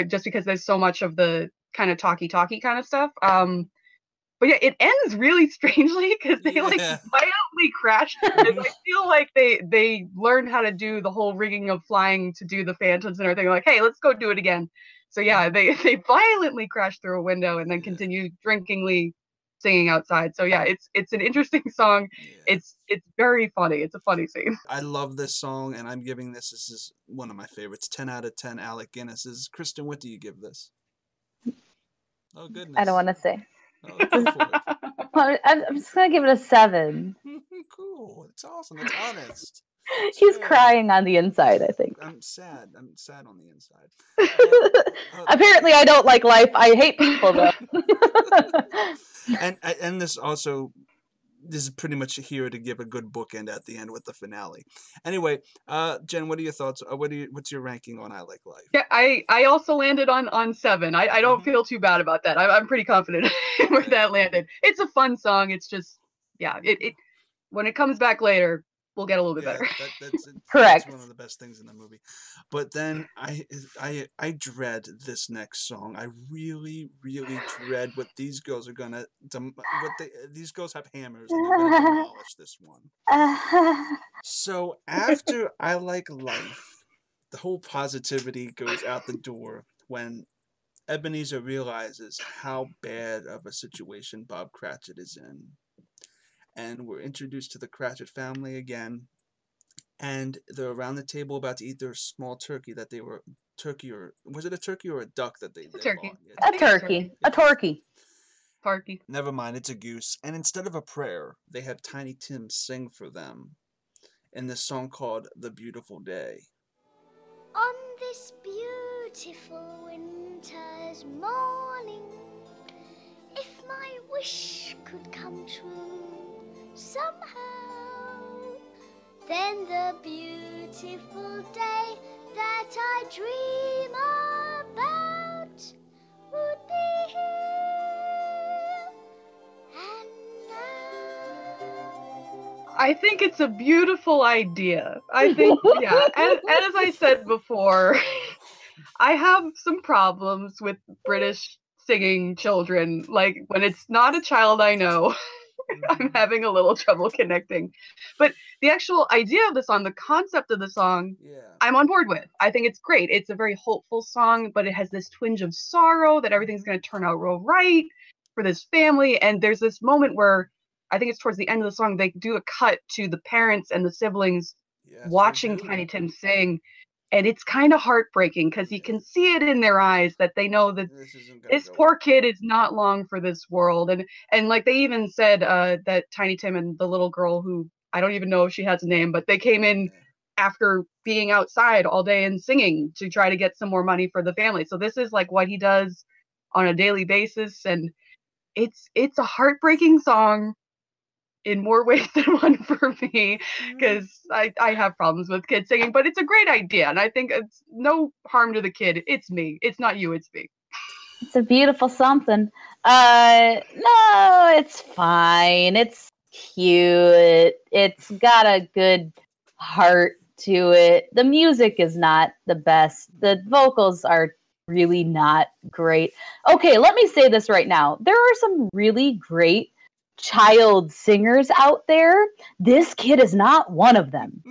just because there's so much of the kind of talky kind of stuff. But yeah, it ends really strangely because they violently crash. And I feel like they learned how to do the whole rigging of flying to do the phantoms and everything. Like, hey, let's go do it again. So yeah, they violently crash through a window and then continue drinkingly singing outside. So yeah, it's an interesting song. It's very funny. It's a funny scene. I love this song, and I'm giving this is one of my favorites. 10 out of 10 Alec Guinnesses. Kristen, what do you give this? Oh goodness. I don't want to say. Oh, go for it. I'm just gonna give it a 7. Cool. It's awesome. It's honest. He's crying on the inside, I think. I'm sad. I'm sad on the inside. Apparently, I don't like life. I hate people, though. and this also, this is pretty much here to give a good bookend at the end with the finale. Anyway, Jen, what are your thoughts? What's your ranking on I Like Life? Yeah, I also landed on 7. I don't feel too bad about that. I'm pretty confident where that landed. It's a fun song. It's just, yeah, it when it comes back later, we'll get a little bit better. Correct. That's one of the best things in the movie. But then I dread this next song. I really, really dread what these girls are gonna. These girls have hammers and they're gonna demolish this one. So after I Like Life, the whole positivity goes out the door when Ebenezer realizes how bad of a situation Bob Cratchit is in. And we're introduced to the Cratchit family again. And they're around the table about to eat their small turkey that they were... Was it a turkey or a duck that they turkey. bought? Yeah, A turkey. Turkey. Never mind, it's a goose. And instead of a prayer, they have Tiny Tim sing for them in this song called The Beautiful Day. On this beautiful winter's morning, if my wish could come true somehow, then the beautiful day that I dream about would be here and now. I think it's a beautiful idea. I think, yeah, and as I said before, I have some problems with British singing children. Like, when it's not a child I know, I'm having a little trouble connecting. But the actual idea of the song, the concept of the song, I'm on board with. I think it's great. It's a very hopeful song, but it has this twinge of sorrow that everything's going to turn out real right for this family. And there's this moment where I think it's towards the end of the song, they do a cut to the parents and the siblings watching Tiny Tim sing. And it's kind of heartbreaking because you can see it in their eyes that they know that this poor kid is not long for this world. And like they even said that Tiny Tim and the little girl, who I don't even know if she has a name, but they came in after being outside all day and singing to try to get some more money for the family. So this is like what he does on a daily basis. And it's a heartbreaking song in more ways than one for me, because I have problems with kids singing, but it's a great idea, and I think it's no harm to the kid. It's me. It's not you, it's me. It's a beautiful something. No, it's fine. It's cute. It's got a good heart to it. The music is not the best. The vocals are really not great. Okay, let me say this right now. There are some really great child singers out there. This kid is not one of them.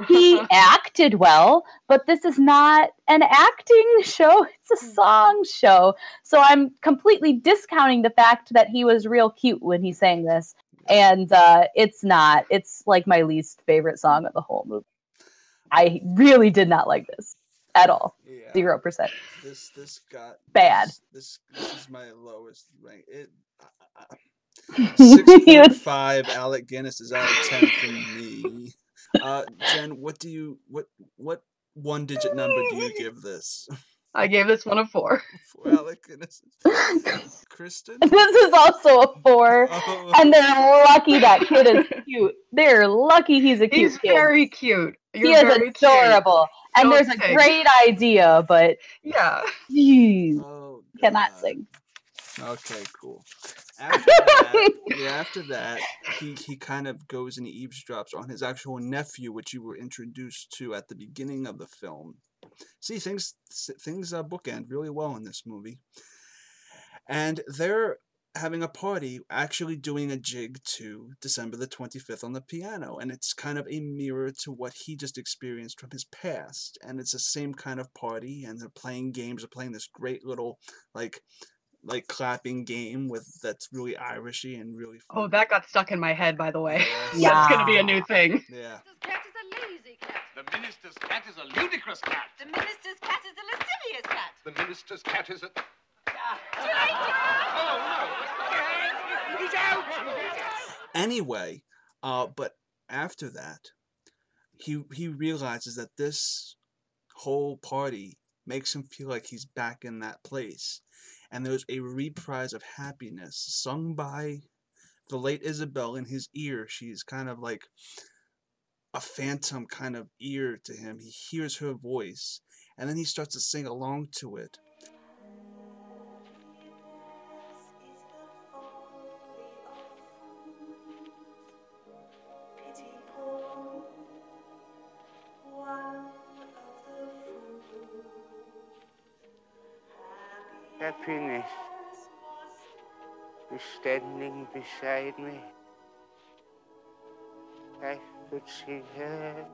He acted well, but this is not an acting show. It's a song show. So I'm completely discounting the fact that he was real cute when he sang this. And it's not. It's like my least favorite song of the whole movie. I really did not like this at all. 0%. This got bad. This is my lowest rank. 6.5 Alec Guinness is out of 10 from me. Jen, what one-digit number do you give this? I gave this one a 4. For Alec Guinness. Kristen? This is also a 4. And they're lucky that kid is cute. They're lucky he's a cute kid. He's very cute. He is adorable. And there's a great idea, but yeah, cannot sing. Okay, cool. After that, he kind of goes and eavesdrops on his actual nephew, which you were introduced to at the beginning of the film. See, things bookend really well in this movie. And they're having a party, actually doing a jig to December the 25th on the piano, and it's kind of a mirror to what he just experienced from his past. And it's the same kind of party, and they're playing games. They're playing this great little like clapping game that's really Irishy and really fun. Oh, that got stuck in my head, by the way. Yeah. That's gonna be a new thing. Yeah. The minister's cat is a ludicrous cat. The minister's cat is a lascivious cat. The minister's cat is a... Anyway, but after that, he realizes that this whole party makes him feel like he's back in that place. And there's a reprise of Happiness sung by the late Isabel in his ear. She's kind of like a phantom kind of ear to him. He hears her voice, and then he starts to sing along to it. Happiness is standing beside me. I could see her.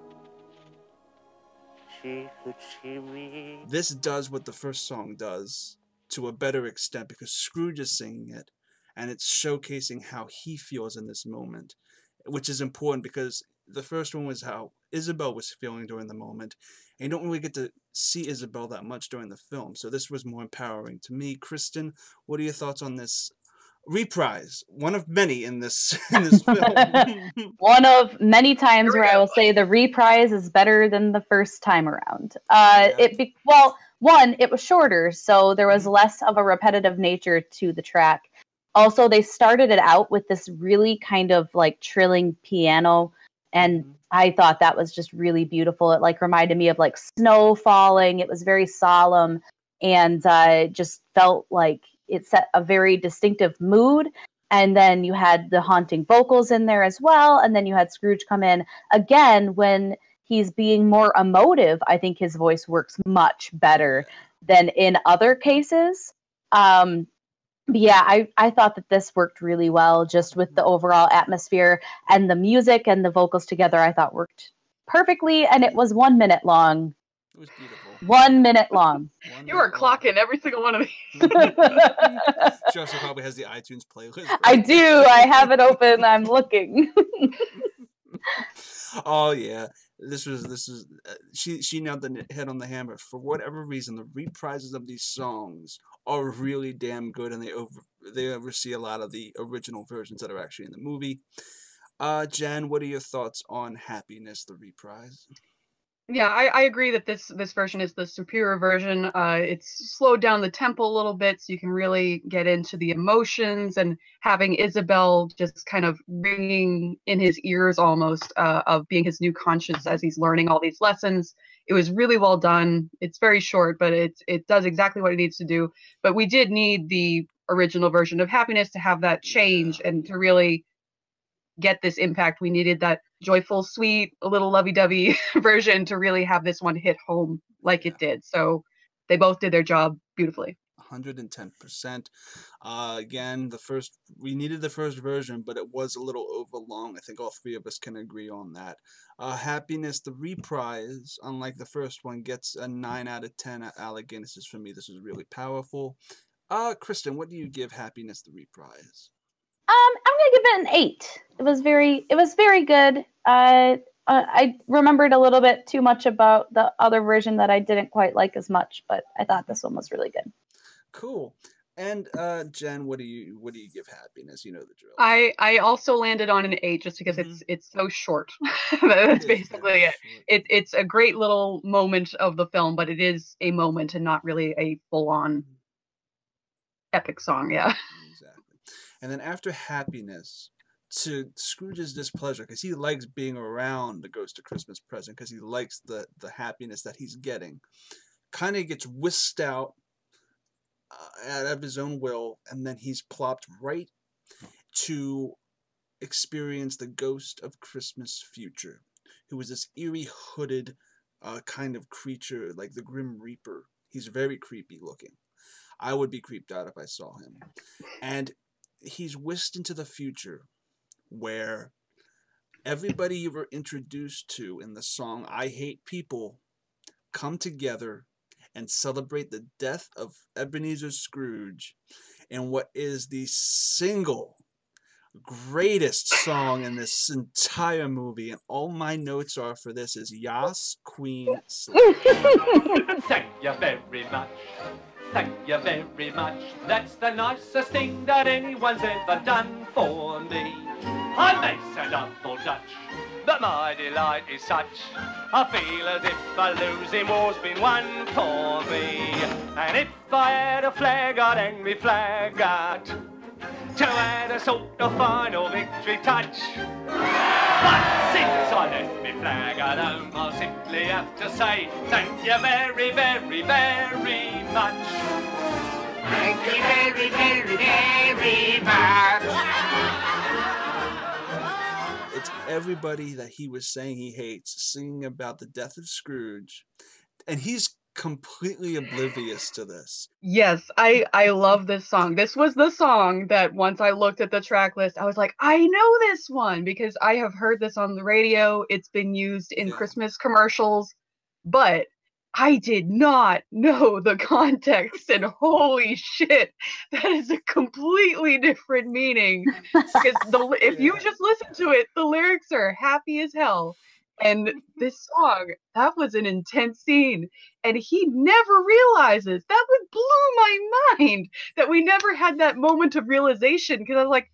She could see me. This does what the first song does to a better extent, because Scrooge is singing it, and it's showcasing how he feels in this moment, which is important because the first one was how Isabel was feeling during the moment, and you don't really get to see Isabel that much during the film, so this was more empowering to me. Kristen, what are your thoughts on this reprise? One of many in this film. One of many times where I will say the reprise is better than the first time around. One, it was shorter, so there was less of a repetitive nature to the track. Also, they started it out with this really kind of like trilling piano, and I thought that was just really beautiful. It like reminded me of like snow falling. It was very solemn, and just felt like it set a very distinctive mood. And then you had the haunting vocals in there as well, and then you had Scrooge come in again when he's being more emotive. I think his voice works much better than in other cases. But yeah, I thought that this worked really well, just with the overall atmosphere, and the music and the vocals together I thought worked perfectly, and it was 1 minute long. It was beautiful. 1 minute long. You were clocking every single one of these. She also probably has the iTunes playlist. I do. I have it open. I'm looking. Oh yeah, this was she nailed the head on the hammer. For whatever reason, the reprises of these songs are really damn good, and they oversee a lot of the original versions that are actually in the movie. Jen, what are your thoughts on Happiness, the reprise? Yeah, I agree that this version is the superior version. It's slowed down the tempo a little bit, so you can really get into the emotions, and having Isabel just kind of ringing in his ears almost of being his new conscience as he's learning all these lessons. It was really well done. It's very short, but it does exactly what it needs to do. But we did need the original version of Happiness to have that change and to really get this impact. We needed that joyful, sweet, a little lovey-dovey version to really have this one hit home like it did. So they both did their job beautifully. 110%. Again, we needed the first version, but it was a little overlong. I think all three of us can agree on that. Happiness, the reprise, unlike the first one, gets a 9 out of 10 at Alec Guinness's. For me, this is really powerful. Kristen, what do you give Happiness, the reprise? I'm gonna give it an 8. It was very good. I remembered a little bit too much about the other version that I didn't quite like as much, but I thought this one was really good. Cool. And Jen, what do you give Happiness? You know the drill. I also landed on an 8 just because it's so short. That's basically it. It's a great little moment of the film, but it is a moment and not really a full-on epic song. Yeah. Exactly. And then after Happiness, to Scrooge's displeasure, because he likes being around the Ghost of Christmas Present, because he likes the happiness that he's getting, kind of gets whisked out out of his own will, and then he's plopped right to experience the Ghost of Christmas Future, who is this eerie, hooded kind of creature, like the Grim Reaper. He's very creepy looking. I would be creeped out if I saw him. And he's whisked into the future, where everybody you were introduced to in the song I Hate People come together and celebrate the death of Ebenezer Scrooge in what is the single greatest song in this entire movie. And all my notes are for this is Yas Queen Slave. Thank you very much Thank you very much. That's the nicest thing that anyone's ever done for me. I'm nice and double Dutch, but my delight is such. I feel as if a losing war's been won for me. And if I had a flag, I'd hang me flag out to add a sort of final victory touch. But since I left me flag at home, I'll simply have to say thank you very, very, very much. Thank you very, very, very much. It's everybody that he was saying he hates singing about the death of Scrooge, and he's completely oblivious to this. Yes, I love this song. This was the song that once I looked at the track list, I was like, I know this one because I have heard this on the radio. It's been used in Christmas commercials, but I did not know the context, and holy shit, that is a completely different meaning. Because if you just listen to it, the lyrics are happy as hell. And this song, that was an intense scene. And he never realizes. That would blew my mind that we never had that moment of realization. Because I was like,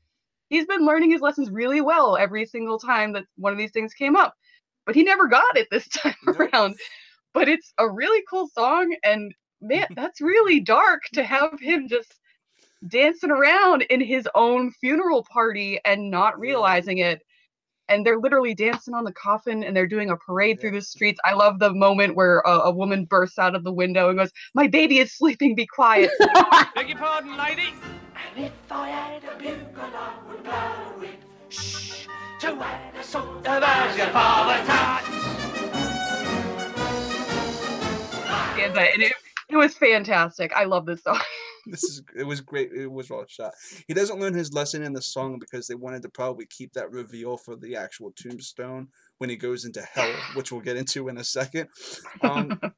he's been learning his lessons really well every single time that one of these things came up. But he never got it this time around. But it's a really cool song. And man, that's really dark to have him just dancing around in his own funeral party and not realizing it. And they're literally dancing on the coffin and they're doing a parade through the streets. I love the moment where a woman bursts out of the window and goes, "My baby is sleeping, be quiet." Beg your pardon, lady? And if I had a bugle, I would blow it. Shh, to add a sort of as your father's heart. And it was fantastic. I love this song. It was great. It was well shot. He doesn't learn his lesson in the song because they wanted to probably keep that reveal for the actual tombstone when he goes into hell, which we'll get into in a second.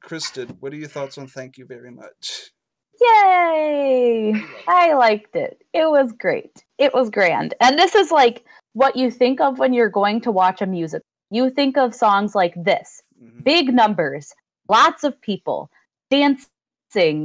Kristen, what are your thoughts on Thank You Very Much? Yay! I liked it. It was great. It was grand. And this is like what you think of when you're going to watch a musical. You think of songs like this. Big numbers, lots of people, dancing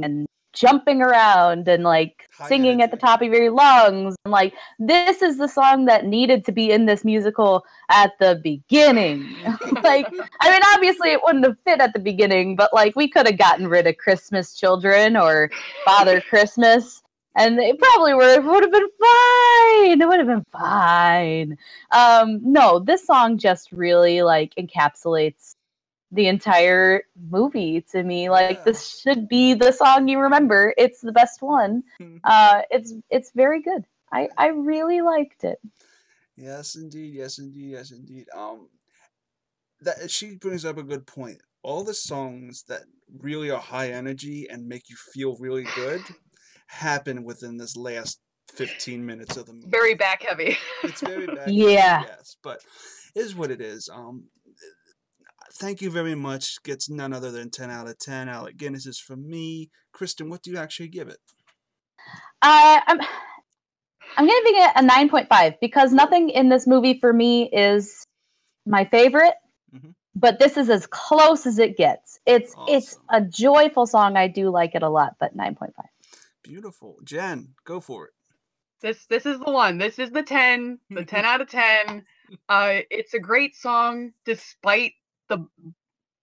and jumping around and like singing at the top of your lungs. And like, this is the song that needed to be in this musical at the beginning. Like, I mean, obviously it wouldn't have fit at the beginning, but like we could have gotten rid of Christmas Children or Father Christmas and it probably would have been fine. It would have been fine. No, this song just really like encapsulates the entire movie to me. Like, this should be the song you remember. It's the best one. It's very good. I really liked it. Yes, indeed. Yes, indeed. Yes, indeed. That she brings up a good point. All the songs that really are high energy and make you feel really good happen within this last 15 minutes of the movie. Very back heavy. It's very back heavy, yes, but it is what it is. Thank You Very Much gets none other than 10 out of 10. Alec Guinness is for me. Kristen, what do you actually give it? I'm giving it a 9.5 because nothing in this movie for me is my favorite, but this is as close as it gets. It's a joyful song. I do like it a lot, but 9.5. Beautiful. Jen, go for it. This is the one. This is the 10 out of 10. It's a great song despite the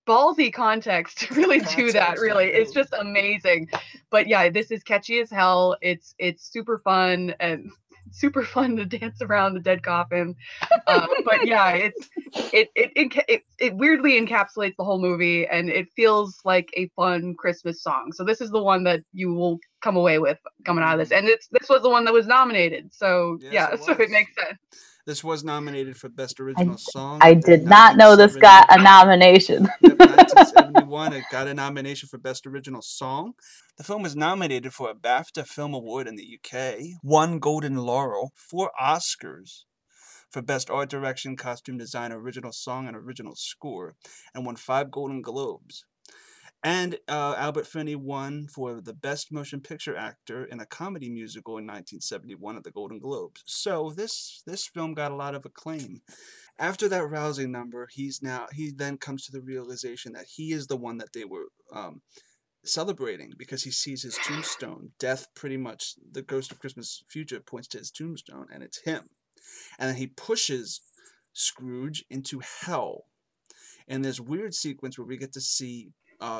ballsy context to really do that. Really, it's just amazing. But yeah, this is catchy as hell. It's super fun and super fun to dance around the dead coffin. But yeah, it weirdly encapsulates the whole movie, and it feels like a fun Christmas song. So this is the one that you will come away with coming out of this, and this was the one that was nominated. So yes, so it makes sense. This was nominated for Best Original Song. I did not know this got a nomination. 1971, it got a nomination for Best Original Song. The film was nominated for a BAFTA Film Award in the UK, won Golden Laurel, 4 Oscars for Best Art Direction, Costume Design, Original Song, and Original Score, and won 5 Golden Globes. And Albert Finney won for the Best Motion Picture Actor in a Comedy Musical in 1971 at the Golden Globes. So this film got a lot of acclaim. After that rousing number, he then comes to the realization that he is the one that they were celebrating because he sees his tombstone. Death, pretty much, the ghost of Christmas future points to his tombstone, and it's him. And then he pushes Scrooge into hell. And this weird sequence where we get to see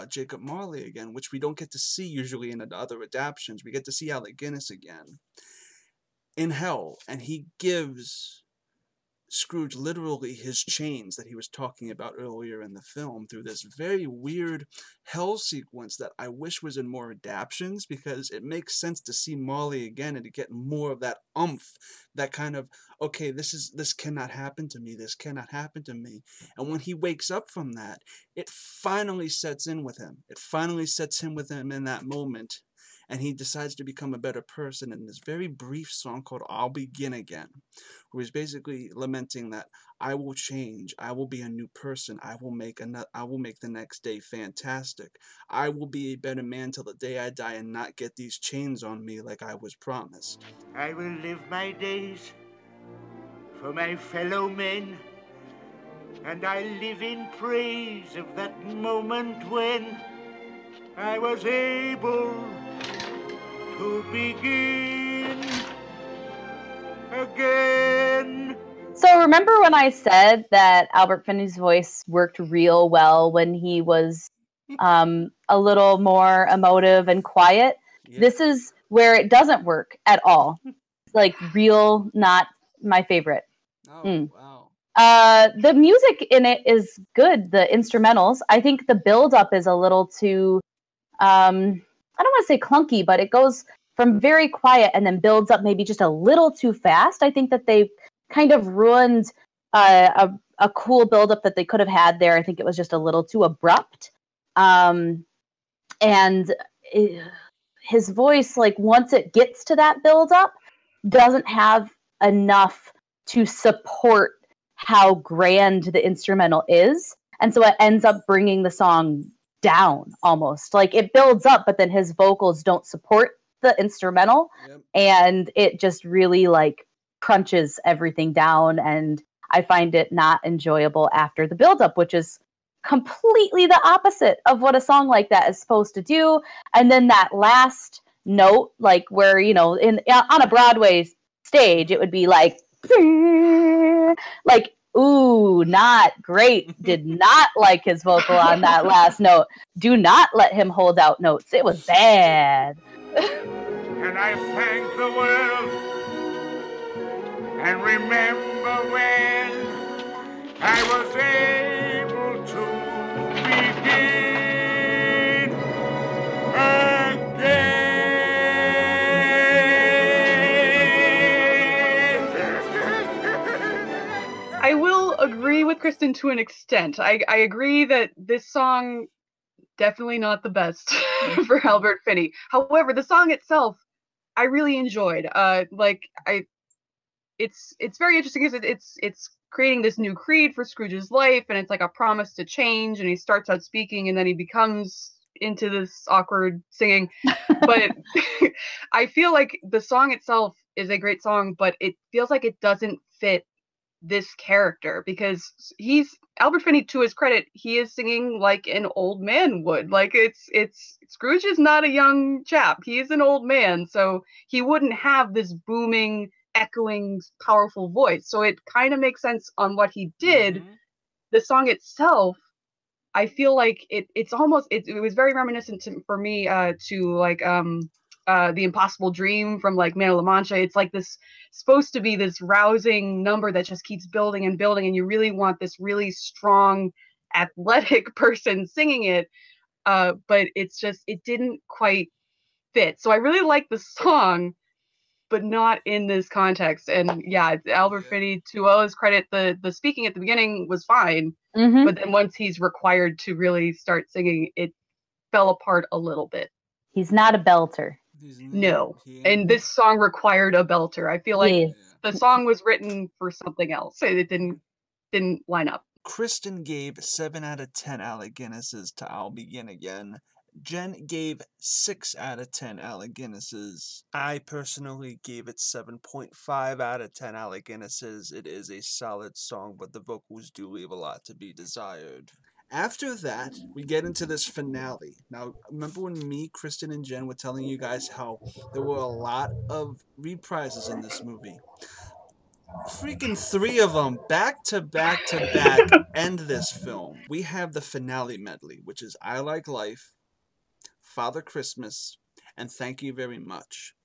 Jacob Marley again, which we don't get to see usually in the other adaptations. We get to see Alec Guinness again in hell, and he gives Scrooge literally his chains that he was talking about earlier in the film through this very weird hell sequence that I wish was in more adaptions, because it makes sense to see Marley again and to get more of that oomph, that kind of, okay, this cannot happen to me, this cannot happen to me. And when he wakes up from that, it finally sets in with him. It finally sets him with him in that moment. And he decides to become a better person in this very brief song called I'll Begin Again, where he's basically lamenting that I will change, I will be a new person, I will make the next day fantastic, I will be a better man till the day I die and not get these chains on me like I was promised. I will live my days for my fellow men, and I live in praise of that moment when I was able to begin again. So remember when I said that Albert Finney's voice worked real well when he was a little more emotive and quiet? Yeah. This is where it doesn't work at all. Like, real, not my favorite. Oh, wow. The music in it is good, the instrumentals. I think the build-up is a little too... I don't want to say clunky, but it goes from very quiet and then builds up maybe just a little too fast. I think that they kind of ruined a cool buildup that they could have had there. I think it was just a little too abrupt. His voice, like, once it gets to that buildup, doesn't have enough to support how grand the instrumental is. And so it ends up bringing the song down almost. Like, it builds up, but then his vocals don't support the instrumental. Yep. And it just really, like, crunches everything down, and I find it not enjoyable after the buildup, which is completely the opposite of what a song like that is supposed to do. And then that last note, like, where, you know, on a Broadway stage, it would be like ooh, not great. Did not like his vocal on that last note. Do not let him hold out notes. It was bad. And I thank the world and remember when I was able to begin again. I will agree with Kristen to an extent. I agree that this song, definitely not the best for Albert Finney. However, the song itself, I really enjoyed. It's very interesting because it's creating this new creed for Scrooge's life, and it's like a promise to change, and he starts out speaking and then he becomes into this awkward singing. But I feel like the song itself is a great song, but it feels like it doesn't fit this character, because Albert Finney, to his credit, he is singing like an old man would. Like, it's Scrooge is not a young chap. He is an old man, so he wouldn't have this booming, echoing, powerful voice. So it kind of makes sense on what he did. Mm-hmm. The song itself, I feel like it was very reminiscent for me to like The Impossible Dream from like Man of La Mancha. It's like this supposed to be this rousing number that just keeps building and building, and you really want this really strong, athletic person singing it, but it didn't quite fit. So I really like the song, but not in this context. And yeah, Albert Finney, to all his credit, the speaking at the beginning was fine, mm-hmm. but then once he's required to really start singing, it fell apart a little bit. He's not a belter. No, and this song required a belter. I feel like the song was written for something else. It didn't line up. Kristen gave 7 out of 10 Alec Guinnesses to I'll Begin Again. Jen gave 6 out of 10 Alec Guinnesses. I personally gave it 7.5 out of 10 Alec Guinnesses. It is a solid song, but the vocals do leave a lot to be desired. After that, we get into this finale. Now, remember when me, Kristen, and Jen were telling you guys how there were a lot of reprises in this movie? Freaking 3 of them, back to back to back, end this film. We have the finale medley, which is I Like Life, Father Christmas, and Thank You Very Much,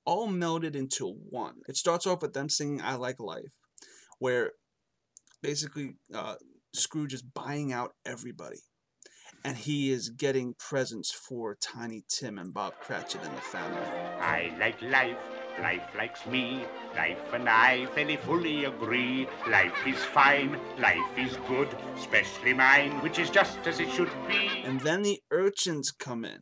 all melded into one. It starts off with them singing I Like Life, where basically Scrooge is buying out everybody, and he is getting presents for Tiny Tim and Bob Cratchit and the family. I like life, life likes me, life and I fairly fully agree. Life is fine, life is good, especially mine, which is just as it should be. And then the urchins come in,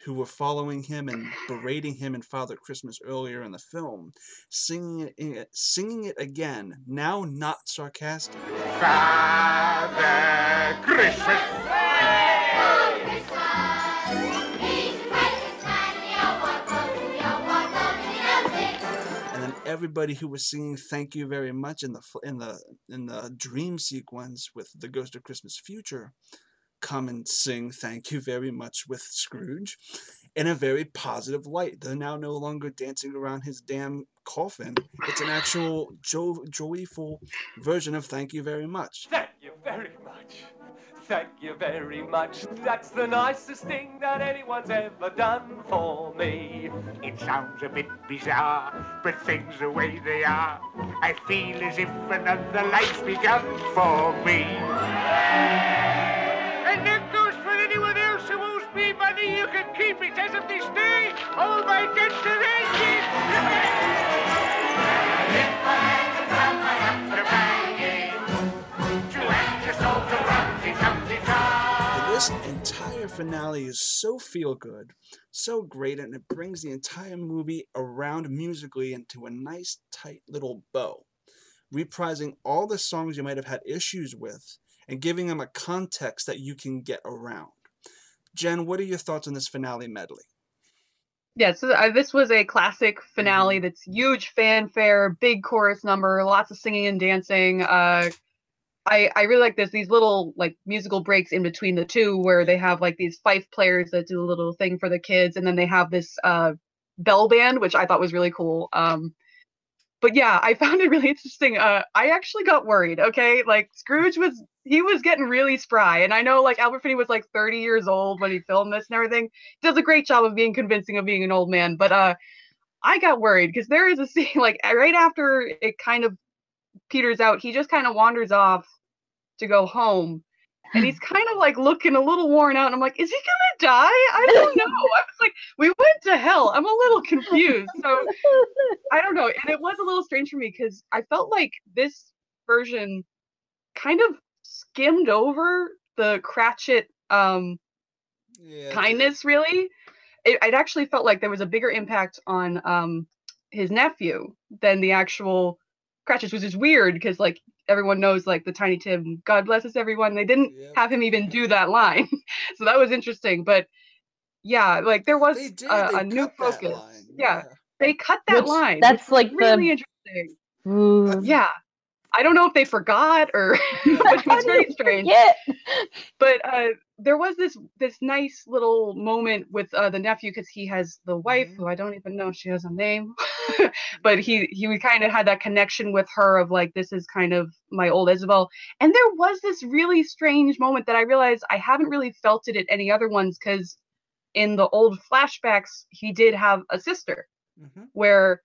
who were following him and berating him in Father Christmas earlier in the film, singing it again, now not sarcastic. Father Christmas. And then everybody who was singing "Thank You Very Much" in the dream sequence with the Ghost of Christmas Future come and sing "Thank You Very Much" with Scrooge in a very positive light. They're now no longer dancing around his damn coffin. It's an actual joyful version of "Thank You Very Much." Thank you very much. Thank you very much. That's the nicest thing that anyone's ever done for me. It sounds a bit bizarre, but things the way they are, I feel as if another life's begun for me. And that goes for anyone else who owes me money. You can keep it as of this day. All my debts are ended. If I had to come, I'd have to bang it. To end your soul to This entire finale is so feel-good, so great, and it brings the entire movie around musically into a nice, tight little bow, reprising all the songs you might have had issues with and giving them a context that you can get around. Jen, what are your thoughts on this finale medley? Yeah, so this was a classic finale that's huge fanfare, big chorus number, lots of singing and dancing. I really like these little like musical breaks in between the two where they have like these fife players that do a little thing for the kids, and then they have this bell band, which I thought was really cool. But yeah, I found it really interesting. I actually got worried, okay? Like Scrooge was getting really spry, and I know like Albert Finney was like 30 years old when he filmed this and everything. He does a great job of being convincing of being an old man, but I got worried because there is a scene like right after it kind of peters out, he just kind of wanders off to go home, and he's kind of like looking a little worn out, and I'm like, is he gonna die? I don't know. I was like, we went to hell. I'm a little confused. So I don't know, and it was a little strange for me because I felt like this version kind of skimmed over the Cratchit kindness, really. It actually felt like there was a bigger impact on his nephew than the actual Cratchit, which is weird because like everyone knows like the Tiny Tim, God blesses everyone. They didn't have him even do that line. So that was interesting. But yeah, like there was a new focus. Yeah, they cut that line. That's like really interesting. Yeah. I don't know if they forgot or which was very strange. But there was this nice little moment with the nephew because he has the wife who I don't even know if she has a name, but he kind of had that connection with her of like, this is kind of my old Isabel. And there was this really strange moment that I realized I haven't really felt it at any other ones because in the old flashbacks he did have a sister where.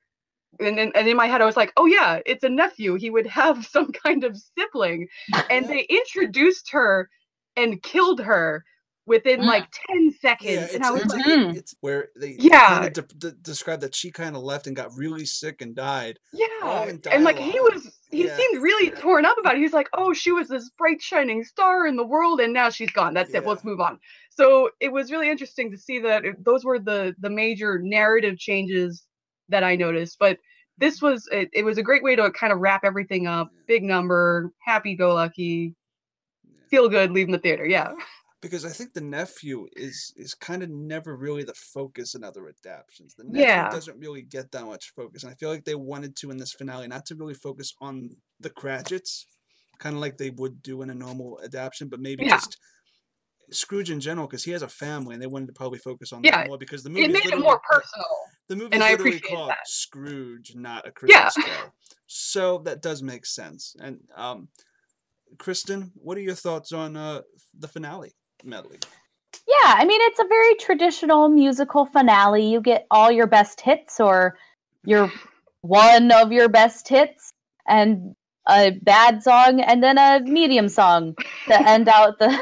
And in my head, I was like, oh, yeah, it's a nephew. He would have some kind of sibling. And they introduced her and killed her within like 10 seconds. And I was like, it's where they kind of described that she kind of left and got really sick and died. Yeah. And like he seemed really torn up about it. He was like, oh, she was this bright shining star in the world and now she's gone. That's it. Let's move on. So it was really interesting to see that those were the major narrative changes that I noticed, but this was it was a great way to kind of wrap everything up. Big number, happy-go-lucky, feel good, leaving the theater. Yeah, because I think the nephew is kind of never really the focus in other adaptions. The nephew doesn't really get that much focus, and I feel like they wanted to in this finale not to really focus on the Cratchits, kind of like they would do in a normal adaptation, but maybe Yeah. just Scrooge in general, because he has a family, and they wanted to probably focus on that Yeah, more, because the movie it is made it literally more personal, the movie and is I literally appreciate called that. Scrooge, not a Yeah. Christmas Carol. So that does make sense. And Kristen, what are your thoughts on the finale medley? Yeah, I mean, it's a very traditional musical finale. You get all your best hits, or your one of your best hits, and a bad song, and then a medium song to end out the.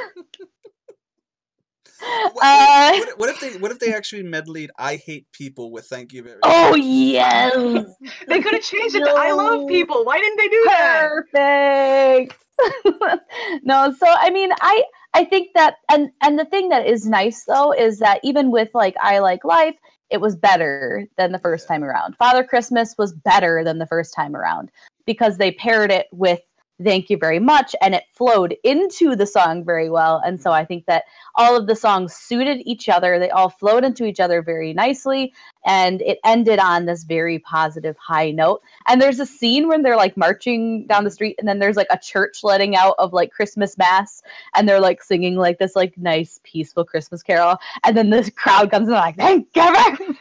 What if they actually medleyed "I Hate People" with "Thank You Very Much"? Oh yes, They could have changed it to "I Love People." Why didn't they do that? Perfect. No, so I mean, I think that, and the thing that is nice though is that even with like I Like Life, it was better than the first time around. Father Christmas was better than the first time around because they paired it with Thank You Very Much, and it flowed into the song very well. And so I think that all of the songs suited each other. They all flowed into each other very nicely, and it ended on this very positive high note. And there's a scene when they're like marching down the street, and then there's like a church letting out of like Christmas mass, and they're like singing like this like nice peaceful Christmas carol, and then this crowd comes and like, thank you very much.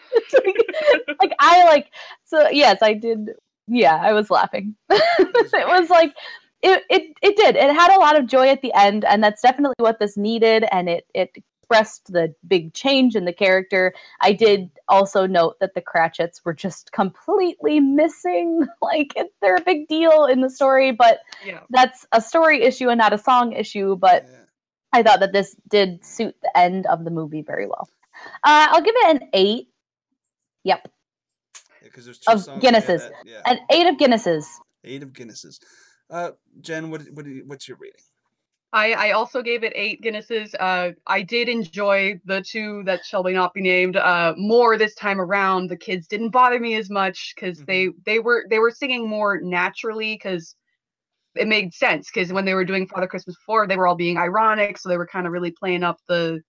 Like I like, so yes, I did. Yeah, I was laughing. It was like it did. It had a lot of joy at the end, and that's definitely what this needed, and it expressed the big change in the character. I did also note that the Cratchits were just completely missing. Like they're a big deal in the story, but that's a story issue and not a song issue. But I thought that this did suit the end of the movie very well. I'll give it an 8. Yep. There's of songs Guinnesses. An 8 of Guinnesses. 8 of Guinnesses. Jen, what's your rating? I also gave it 8 Guinnesses. I did enjoy the 2 that shall not be named more this time around. The kids didn't bother me as much because they were singing more naturally, because it made sense, because when they were doing Father Christmas before, they were all being ironic, so they were kind of really playing up the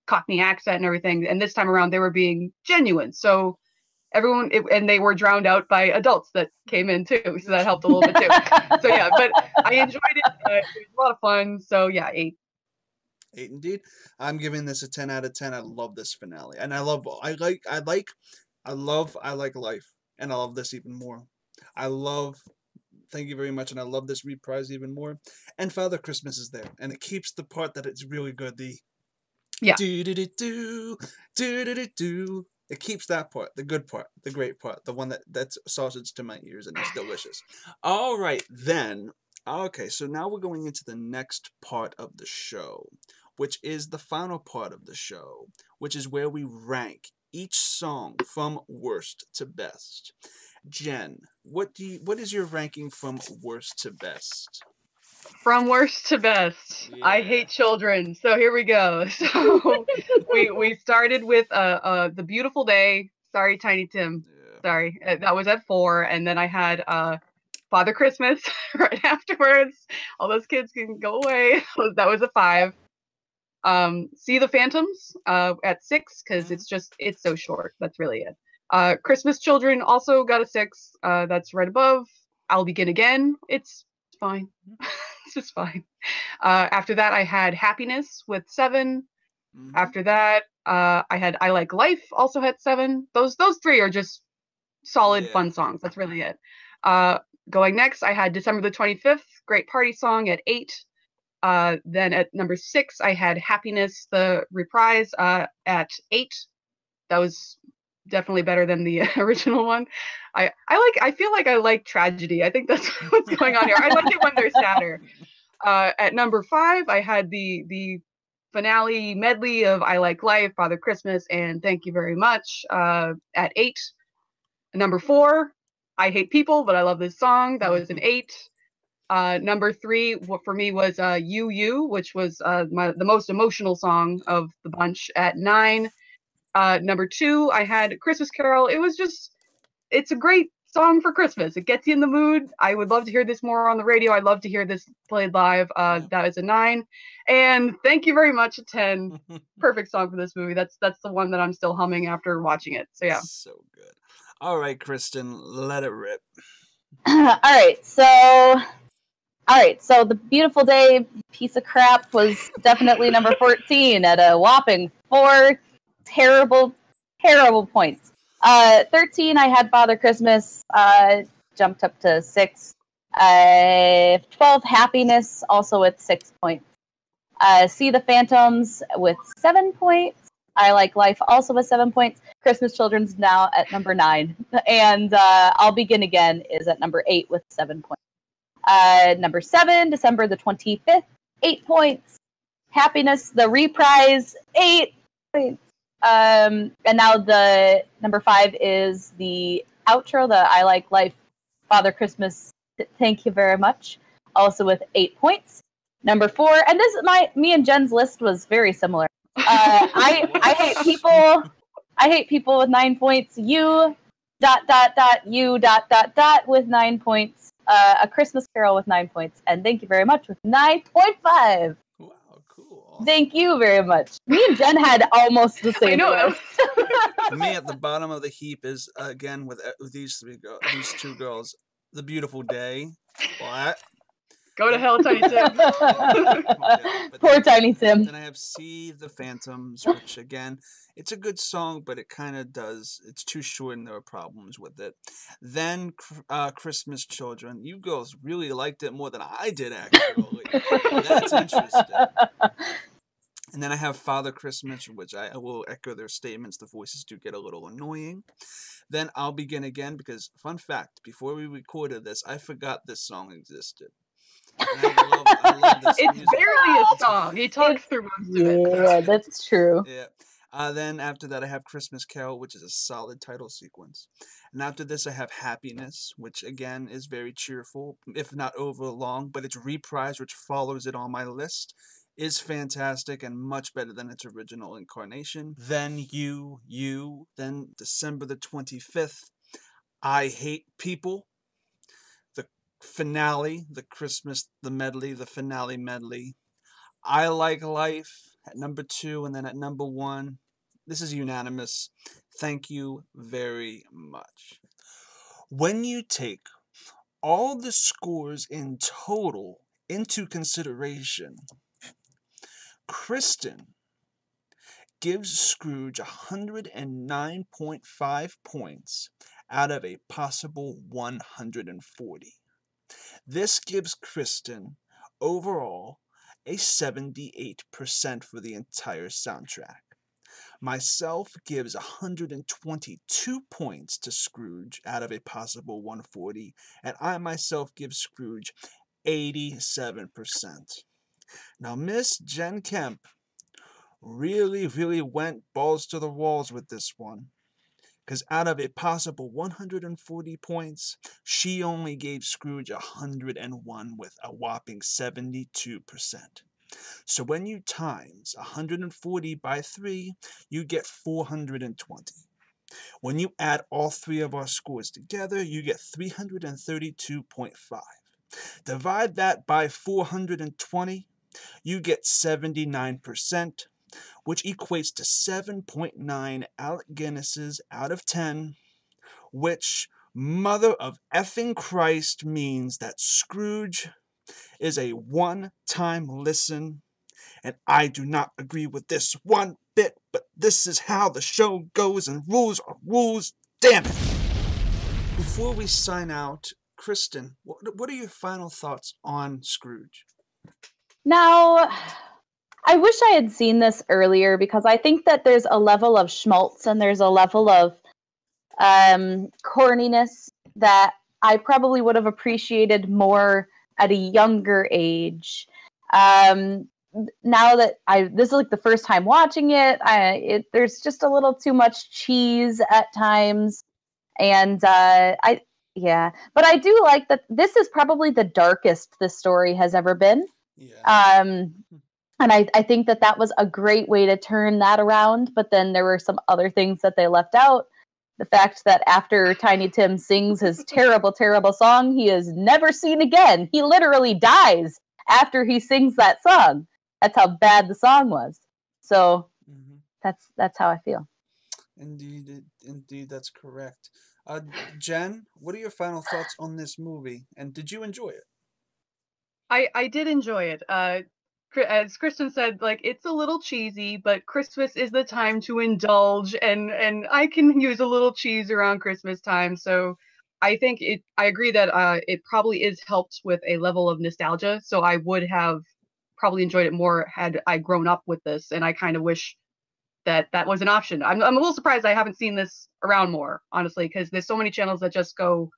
Cockney accent and everything. And this time around, they were being genuine. So everyone, and they were drowned out by adults that came in too, so that helped a little bit too. So yeah, but I enjoyed it. It was a lot of fun. So yeah, 8. 8 indeed. I'm giving this a 10 out of 10. I love this finale, and I love I Like Life, and I love this even more. I love Thank You Very Much, and I love this reprise even more. And Father Christmas is there, and it keeps the part that it's really good. The do do do do do do do. It keeps that part, the good part, the great part, the one that's sausage to my ears, and it's delicious. All right, then. Okay, so now we're going into the next part of the show, which is the final part of the show, which is where we rank each song from worst to best. Jen, what is your ranking from worst to best? From worst to best, I Hate Children. So here we go. So we started with The Beautiful Day. Sorry, Tiny Tim. Sorry, that was at 4, and then I had Father Christmas right afterwards. All those kids can go away. That was a 5. See the Phantoms at 6, because it's so short. That's really it. Christmas Children also got a 6. That's right above. I'll Begin Again. It's fine. It's just fine. After that, I had Happiness with 7. After that, I had I Like Life, also had 7. Those 3 are just solid, fun songs. That's really it. Going next, I had December the 25th, Great Party Song at 8. Then at number 6, I had Happiness, the reprise at 8. That was definitely better than the original one. I feel like I like tragedy. I think that's what's going on here. I like it when they're sadder. At number 5, I had the finale medley of I Like Life, Father Christmas, and Thank You Very Much at 8. Number 4, I Hate People, but I love this song. That was an 8. Number 3 for me was You You, which was the most emotional song of the bunch at 9. Number 2, I had Christmas Carol. It's a great song for Christmas. It gets you in the mood. I would love to hear this more on the radio. I'd love to hear this played live. That is a 9. And Thank You Very Much, a 10. Perfect song for this movie. That's the one that I'm still humming after watching it. So yeah. So good. All right, Kristen, let it rip. All right, so All right, so The Beautiful Day, piece of crap, was definitely number 14 at a whopping 4 terrible, terrible points. 13, I had Father Christmas, jumped up to 6. 12, Happiness, also with 6 points. See the Phantoms with 7 points. I Like Life, also with 7 points. Christmas Children's now at number 9. And I'll Begin Again is at number 8 with 7 points. Number 7, December the 25th, 8 points. Happiness, the reprise, 8 points. And now the number 5 is the outro, the I Like Life, Father Christmas, Thank You Very Much, also with 8 points. Number 4, and me and Jen's list was very similar. I hate people. I hate people with 9 points. You ... you ... with 9 points. A Christmas Carol with 9 points, and Thank You Very Much with 9.5. Wow, cool. Awesome. Thank you very much. Me and Jen had almost the same. I know. For me, at the bottom of the heap is again with these two girls, The Beautiful Day. What? Go to hell, Tiny Tim. Poor Tiny Tim. Then I have See the Phantoms, which again, it's a good song, but it kind of it's too short and there are problems with it. Then Christmas Children. You girls really liked it more than I did, actually. That's interesting. And then I have Father Christmas, which I will echo their statements. The voices do get a little annoying. Then I'll Begin Again, because, fun fact, before we recorded this, I forgot this song existed. I love this it's music. Barely a song. He talks through most of it. Yeah, that's true. Yeah. Then after that, I have Christmas Carol, which is a solid title sequence. And after this, I have Happiness, which again is very cheerful, if not over long, but its reprise, which follows it on my list, is fantastic and much better than its original incarnation. Then You, then December the 25th, I Hate People. Finale, the finale medley. I Like Life at number 2, and then at number 1, this is unanimous. Thank You Very Much. When you take all the scores in total into consideration, Kristen gives Scrooge 109.5 points out of a possible 140. This gives Kristen, overall, a 78% for the entire soundtrack. Myself gives 122 points to Scrooge out of a possible 140, and I myself give Scrooge 87%. Now, Miss Jen Kemp really went balls to the walls with this one. Because out of a possible 140 points, she only gave Scrooge 101 with a whopping 72%. So when you times 140 by 3, you get 420. When you add all 3 of our scores together, you get 332.5. Divide that by 420, you get 79%. Which equates to 7.9 Alec Guinnesses out of 10, which, mother of effing Christ, means that Scrooge is a one-time listen, and I do not agree with this one bit, but this is how the show goes, and rules are rules, damn it! Before we sign out, Kristen, what are your final thoughts on Scrooge? Now, I wish I had seen this earlier, because I think that there's a level of schmaltz and there's a level of corniness that I probably would have appreciated more at a younger age. Now that this is like the first time watching it, there's just a little too much cheese at times, and but I do like that this is probably the darkest this story has ever been. Yeah. And I think that was a great way to turn that around. But then there were some other things that they left out. The fact that after Tiny Tim sings his terrible, terrible song, he is never seen again. He literally dies after he sings that song. That's how bad the song was. So that's how I feel. Indeed, that's correct. Jen, what are your final thoughts on this movie? And did you enjoy it? I did enjoy it. As Kristen said, like, it's a little cheesy, but Christmas is the time to indulge, and I can use a little cheese around Christmas time. So I think I agree that it probably is helped with a level of nostalgia. So I would have probably enjoyed it more had I grown up with this, and I kind of wish that that was an option. I'm a little surprised I haven't seen this around more, honestly, because there's so many channels that just go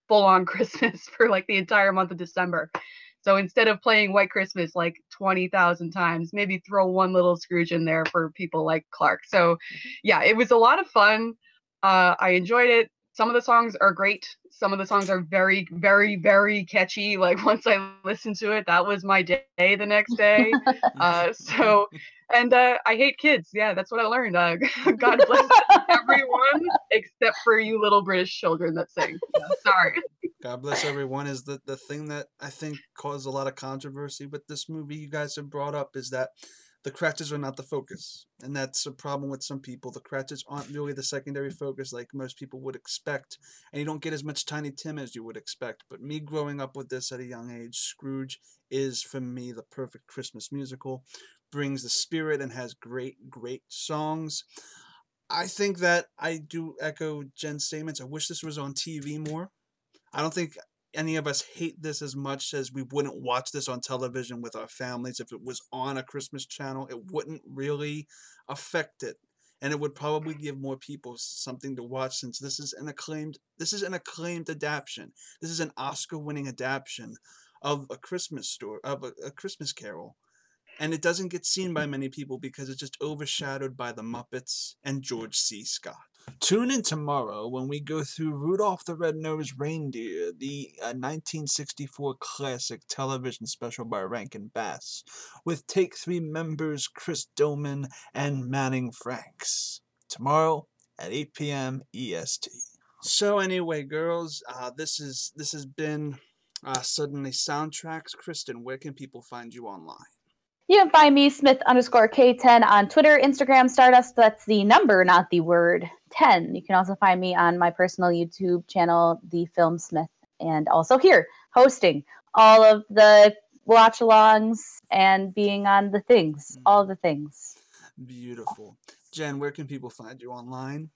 full on Christmas for like the entire month of December. So instead of playing White Christmas like 20,000 times, maybe throw one little Scrooge in there for people like Clark. So yeah, it was a lot of fun. I enjoyed it. Some of the songs are great. Some of the songs are very, very, very catchy. Like once I listened to it, that was my day the next day. And I hate kids. Yeah, that's what I learned. God bless everyone except for you little British children that sing. Sorry. God bless everyone is the thing that I think caused a lot of controversy with this movie you guys have brought up is that the Cratchits are not the focus. And that's a problem with some people. The Cratchits aren't really the secondary focus like most people would expect. And you don't get as much Tiny Tim as you would expect. But me growing up with this at a young age, Scrooge is, for me, the perfect Christmas musical. Brings the spirit and has great, great songs. I think that I do echo Jen's statements. I wish this was on TV more. I don't think any of us hate this as much as we wouldn't watch this on television with our families. If it was on a Christmas channel, it wouldn't really affect it. And it would probably give more people something to watch since this is an acclaimed adaptation. This is an Oscar-winning adaptation of a Christmas story, of a Christmas Carol. And it doesn't get seen by many people because it's just overshadowed by the Muppets and George C. Scott. Tune in tomorrow when we go through Rudolph the Red-Nosed Reindeer, the 1964 classic television special by Rankin Bass, with Take 3 members Chris Doman and Manning Franks. Tomorrow at 8 p.m. EST. So anyway, girls, this has been Suddenly Soundtracks. Kristen, where can people find you online? You can find me, Smith_K10, on Twitter, Instagram, Stardust. That's the number, not the word, 10. You can also find me on my personal YouTube channel, The Film Smith, and also here, hosting all of the watch-alongs and being on the things, all the things. Beautiful. Jen, where can people find you online?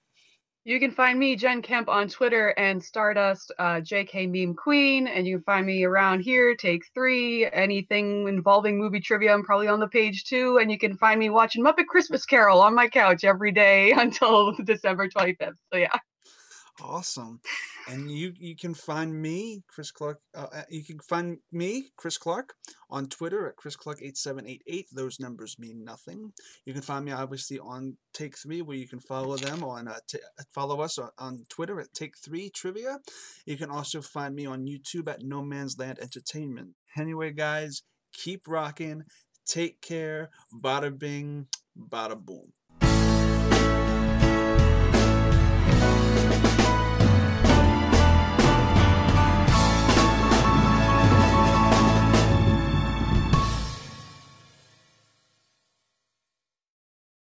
You can find me, Jen Kemp, on Twitter and Stardust, JK Meme Queen, and you can find me around here, Take 3, anything involving movie trivia, I'm probably on the page too, and you can find me watching Muppet Christmas Carol on my couch every day until December 25th, so yeah. Awesome. And you can find me, Chris Clark, Chris Clark, on Twitter at ChrisClark8788. Those numbers mean nothing. You can find me obviously on Take 3, where you can follow them on follow us on Twitter at Take 3 Trivia. You can also find me on YouTube at No Man's Land Entertainment. Anyway, guys, keep rocking. Take care. Bada bing, bada boom.